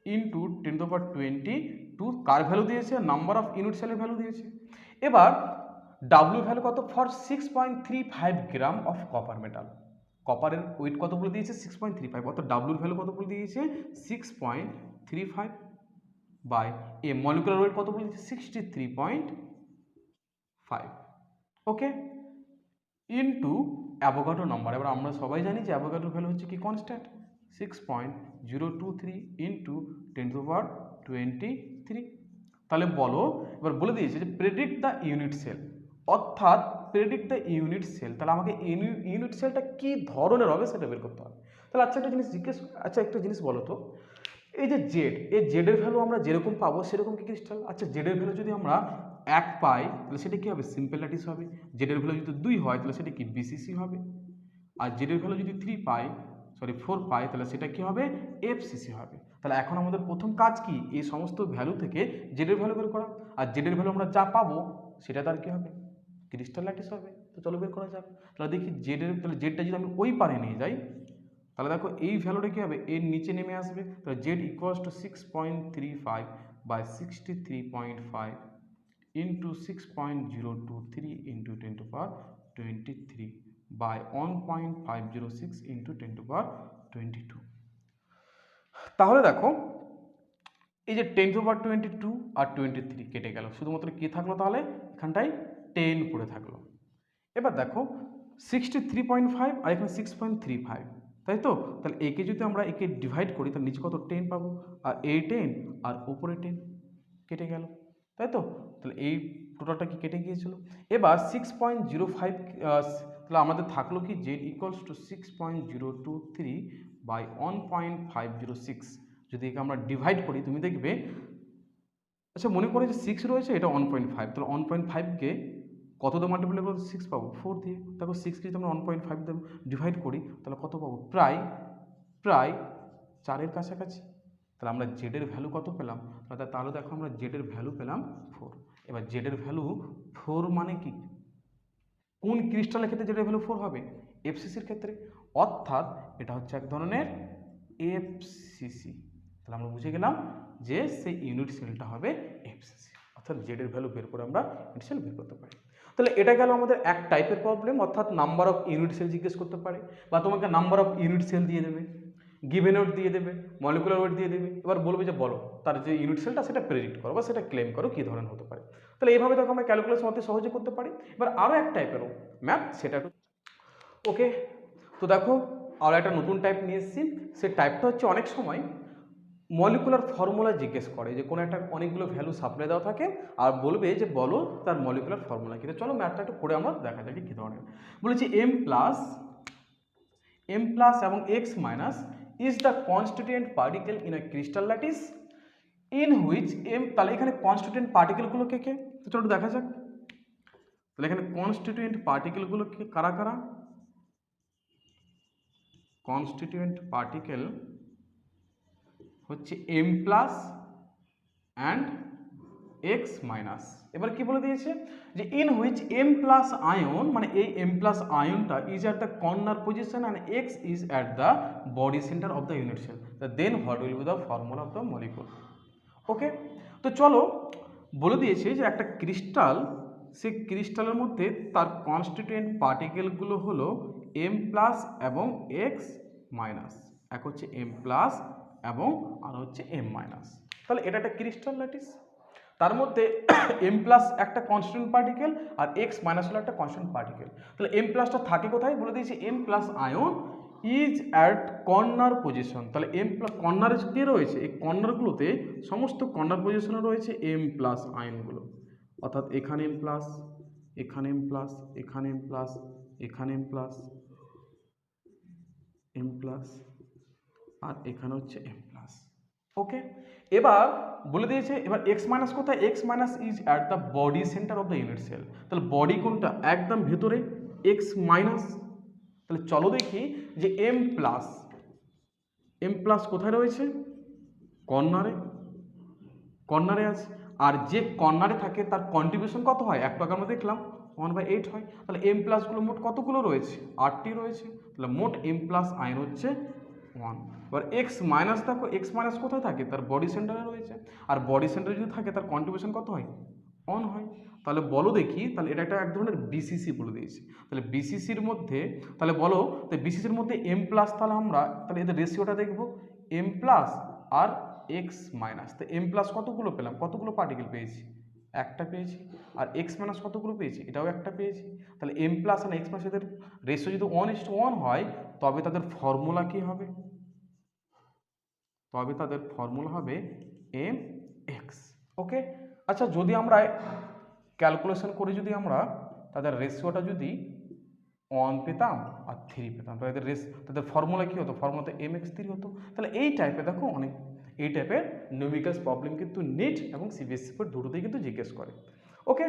ইন্টু 10^22 কার ভ্যালু দিয়েছে, নাম্বার অফ ইউনিট সেলের ভ্যালু দিয়েছে। এবার ডাব্লিউ ভ্যালু কত, for 6.35 gram of copper metal, কপারের ওয়েট কত বলে দিয়েছে 6.35, অর্থাৎ ডাব্লিউর ভ্যালু কত বলে দিয়েছে 6.35 বাই এ মলিকুলার ওয়েট কত বলে দিয়েছে 63.5, ওকে, ইন্টু অ্যাভোগাড্রো নাম্বার। এবার আমরা সবাই জানি যে অ্যাভোগাড্রো ভ্যালু হচ্ছে কি কনস্ট্যান্ট 6.023 ইন্টু 10^23। তাহলে বলো, এবার বলে দিয়েছে যে প্রেডিক্ট দ্য ইউনিট সেল, অর্থাৎ প্রেডিক্ট দ্য ইউনিট সেল, তাহলে আমাকে ইউনিট সেলটা কী ধরনের হবে সেটা বের করতে হবে। তাহলে একটা জিনিস বলো তো, এই যে জেড, এই জেডের ভ্যালু আমরা যেরকম পাবো সেরকম কি ক্রিস্টাল? আচ্ছা, জেডের ভ্যালু যদি আমরা 1 পাই তাহলে সেটা কী হবে, সিম্পল ল্যাটিস হবে। জেডের ভ্যালু যদি 2 হয় তাহলে সেটা কি বিসিসি হবে। আর জেডের ভ্যালু যদি 4 পাই তাহলে সেটা কি হবে, এফসিসি হবে। তাহলে এখন আমাদের প্রথম কাজ কি, এই সমস্ত ভ্যালু থেকে জেডের ভ্যালু বের করা, আর জেডের ভ্যালু আমরা যা পাবো সেটা তার কি হবে, ক্রিস্টাল ল্যাটিস হবে। তো চলো বের করা যাক। তাহলে দেখি তাহলে জেডটা যদি আমি ওই পারে নিয়ে যাই তাহলে দেখো এই ভ্যালুটা কী হবে, এর নিচে নেমে আসবে। তাহলে Z equals to 6.35 by 63.5 into 6.023 into 10^23 by 1.506 into 10^22। তাহলে দেখো এই যে 10^22 আর 23 কেটে গেল, শুধুমাত্র কী থাকলো, তাহলে এখানটায় 10 পড়ে থাকলো। এবার দেখো 63.5 আর এখানে 6.35, তাই তো? তাহলে একে যদি আমরা একে ডিভাইড করি তাহলে নিচে কত 10 পাবো, আর এই 10 আর উপরে 10 কেটে গেল, তাই তো? তাহলে এই টোটালটা কি কেটে গিয়েছিল। এবার 6.05, তাহলে আমাদের থাকলো কি জেড ইকুয়ালস টু 6.023 বাই 1.506। যদি একে আমরা ডিভাইড করি তুমি দেখবে, আচ্ছা মনে করে যে 6 রয়েছে, এটা 1.5, তাহলে 1.5কে কত দিয়ে মাল্টিপ্লাই করলে 6 পাবো, 4 দিয়ে। দেখো 6কে যদি আমরা 1.5 দিয়ে ডিভাইড করি তাহলে কত পাবো, প্রায় 4-এর কাছাকাছি। তাহলে আমরা জেডের ভ্যালু কত পেলাম, তাহলে দেখো আমরা জেডের ভ্যালু পেলাম 4। এবার জেডের ভ্যালু 4 মানে কি, কোন ক্রিস্টালের ক্ষেত্রে জেডের ভ্যালু 4 হবে, এফসিসির ক্ষেত্রে, অর্থাৎ এটা হচ্ছে এক ধরনের এফসিসি। তাহলে আমরা বুঝে গেলাম যে সেই ইউনিট সেলটা হবে এফসিসি, অর্থাৎ জেডের ভ্যালু বের করে আমরা ইউনিট সেল বের করতে পারি। তাহলে এটা গেল আমাদের এক টাইপের প্রবলেম, অর্থাৎ নাম্বার অফ ইউনিট সেল জিজ্ঞেস করতে পারে, বা তোমাকে নাম্বার অফ ইউনিট সেল দিয়ে দেবে, গিভেন ওয়েট দিয়ে দেবে, মলিকুলার ওয়েট দিয়ে দেবে, এবার বলবে যে বলো তার যে ইউনিট সেলটা সেটা প্রেডিক্ট করো বা সেটা ক্লেম করো কী ধরনের হতে পারে। তাহলে এইভাবে দেখো আমরা ক্যালকুলেশন অতি সহজে করতে পারি। এবার আরও এক টাইপেরও ম্যাথ, সেটা ওকে। তো দেখো আরও একটা নতুন টাইপ নিয়ে এসেছি, সে টাইপটা হচ্ছে অনেক সময় মলিকুলার ফর্মুলা জিজ্ঞেস করে, যে কোনো একটা অনেকগুলো ভ্যালু সাপ্লাই দেওয়া থাকে আর বলবে যে বলো তার মলিকুলার ফর্মুলা কী। চলো ম্যাথটা একটু করে আমরা দেখা যাক কী ধরনের। বলেছি m প্লাস এবং x minus is the constituent particle in A crystal lattice in which m, তাহলে এখানে কনস্টিটিউয়েন্ট পার্টিকেলগুলো কে কে, তো চলো দেখা যাক। তাহলে এখানে কনস্টিটিউয়েন্ট পার্টিকেলগুলো কে কারা কারা, কনস্টিটিউয়েন্ট পার্টিকেল হচ্ছে m plus and x minus. এবার কি বলে দিয়েছে যে in which m plus ion, মানে এই m প্লাস আয়নটা is at the corner position and x is at the body centre of the unit cell, then what will be the formula of the molecule. Okay, তো চলো বলে দিয়েছে যে একটা crystal, সেই ক্রিস্টালের মধ্যে তার কনস্টিটিউয়েন্ট পার্টিকেলগুলো হলো m প্লাস এবং x মাইনাস, এক হচ্ছে m প্লাস এবং আর হচ্ছে m মাইনাস। তাহলে এটা একটা ক্রিস্টাল ল্যাটিস, তার মধ্যে m প্লাস একটা কনস্ট্যান্ট পার্টিকেল আর x মাইনাস হলো একটা কনস্ট্যান্ট পার্টিকেল। তাহলে m প্লাসটা থাকে কোথায়, বলে দিয়েছে m plus ion is at corner position. তাহলে m প্লাস কর্নারে কে রয়েছে, এই কর্নারগুলোতে সমস্ত কর্নার পজিশনে রয়েছে m প্লাস আয়নগুলো, অর্থাৎ এখানে m প্লাস, এখানে m প্লাস, এখানে m প্লাস, এখানে এম প্লাস আর এখানে হচ্ছে এম প্লাস। ওকে, এবার বলে দিয়েছে এবার এক্স মাইনাস কোথায়, X minus is at the body centre of the unit cell. তাহলে বডি কোনটা, একদম ভেতরে এক্স মাইনাস। তাহলে চলো দেখি যে এম প্লাস কোথায় রয়েছে, কর্নারে আছে। আর যে কর্নারে থাকে তার কন্ট্রিবিউশন কত হয়, একটু আগে আমরা দেখলাম 1/8 হয়। তাহলে এম প্লাসগুলো মোট কতগুলো রয়েছে, 8টি রয়েছে। তাহলে মোট এম প্লাস আয়ন হচ্ছে 1। এবার এক্স মাইনাস দেখো, এক্স মাইনাস কোথায় থাকে, তার বডি সেন্টারে রয়েছে। আর বডি সেন্টারে যদি থাকে তার কন্ট্রিবিউশন কত হয়, 1 হয়। তাহলে বলো দেখি, তাহলে এটা একটা এক ধরনের বিসিসি বলে দিয়েছি। তাহলে বিসিসির মধ্যে, তাহলে বলো বিসিসির মধ্যে এম প্লাস, তাহলে আমরা তাহলে এদের রেশিওটা দেখবো, এম প্লাস আর এক্স মাইনাস। তো এম প্লাস কতগুলো পেলাম, কতগুলো পার্টিকেল পেয়েছি, একটা পেয়েছি। আর এক্স মাইনাস কতগুলো পেয়েছি, এটাও একটা পেয়েছি। তাহলে এম প্লাস আর এক্স মাইনাস এদের রেশিও যদি 1:1 হয়, তবে তাদের ফর্মুলা কি হবে, এম এক্স। ওকে, আচ্ছা যদি আমরা ক্যালকুলেশন করে যদি আমরা তাদের রেশিওটা যদি 1 পেতাম আর 3 পেতাম, তাহলে তাদের ফর্মুলা কী হতো, ফর্মুলাতে mx3 হতো। তাহলে এই টাইপের দেখো অনেক এই টাইপের নিউমেরিক্যালস প্রবলেম কিন্তু নিট এবং সিবিএসসি বোর্ড দুটোতেই কিন্তু জিজ্ঞেস করে। ওকে,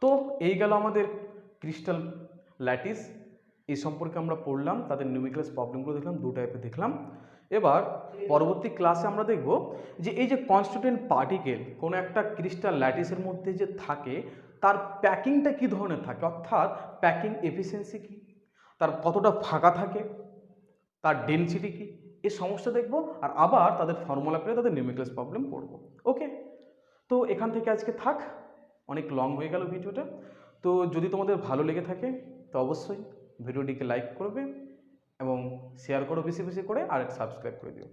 তো এই গেল আমাদের ক্রিস্টাল ল্যাটিস, এই সম্পর্কে আমরা পড়লাম, তাদের নিউমেরিক্যালস প্রবলেমগুলো দেখলাম, দু টাইপের দেখলাম। এবার পরবর্তী ক্লাসে আমরা দেখব যে এই যে কনস্টিটিউয়েন্ট পার্টিকেল কোনো একটা ক্রিস্টাল ল্যাটিসের মধ্যে যে থাকে, তার প্যাকিংটা কী ধরনের থাকে, অর্থাৎ প্যাকিং এফিসিয়েন্সি কী, তার কতটা ফাঁকা থাকে, তার ডেনসিটি কী, এই সমস্যা দেখব। আর আবার তাদের ফর্মুলা পেলে তাদের নিউমেরিক্যালস প্রবলেম পড়ব। ওকে, তো এখান থেকে আজকে থাক, অনেক লং হয়ে গেল ভিডিওটা। তো যদি তোমাদের ভালো লেগে থাকে তো অবশ্যই ভিডিওটিকে লাইক করবে এবং শেয়ার করো বেশি বেশি করে, আর সাবস্ক্রাইব করে দিও।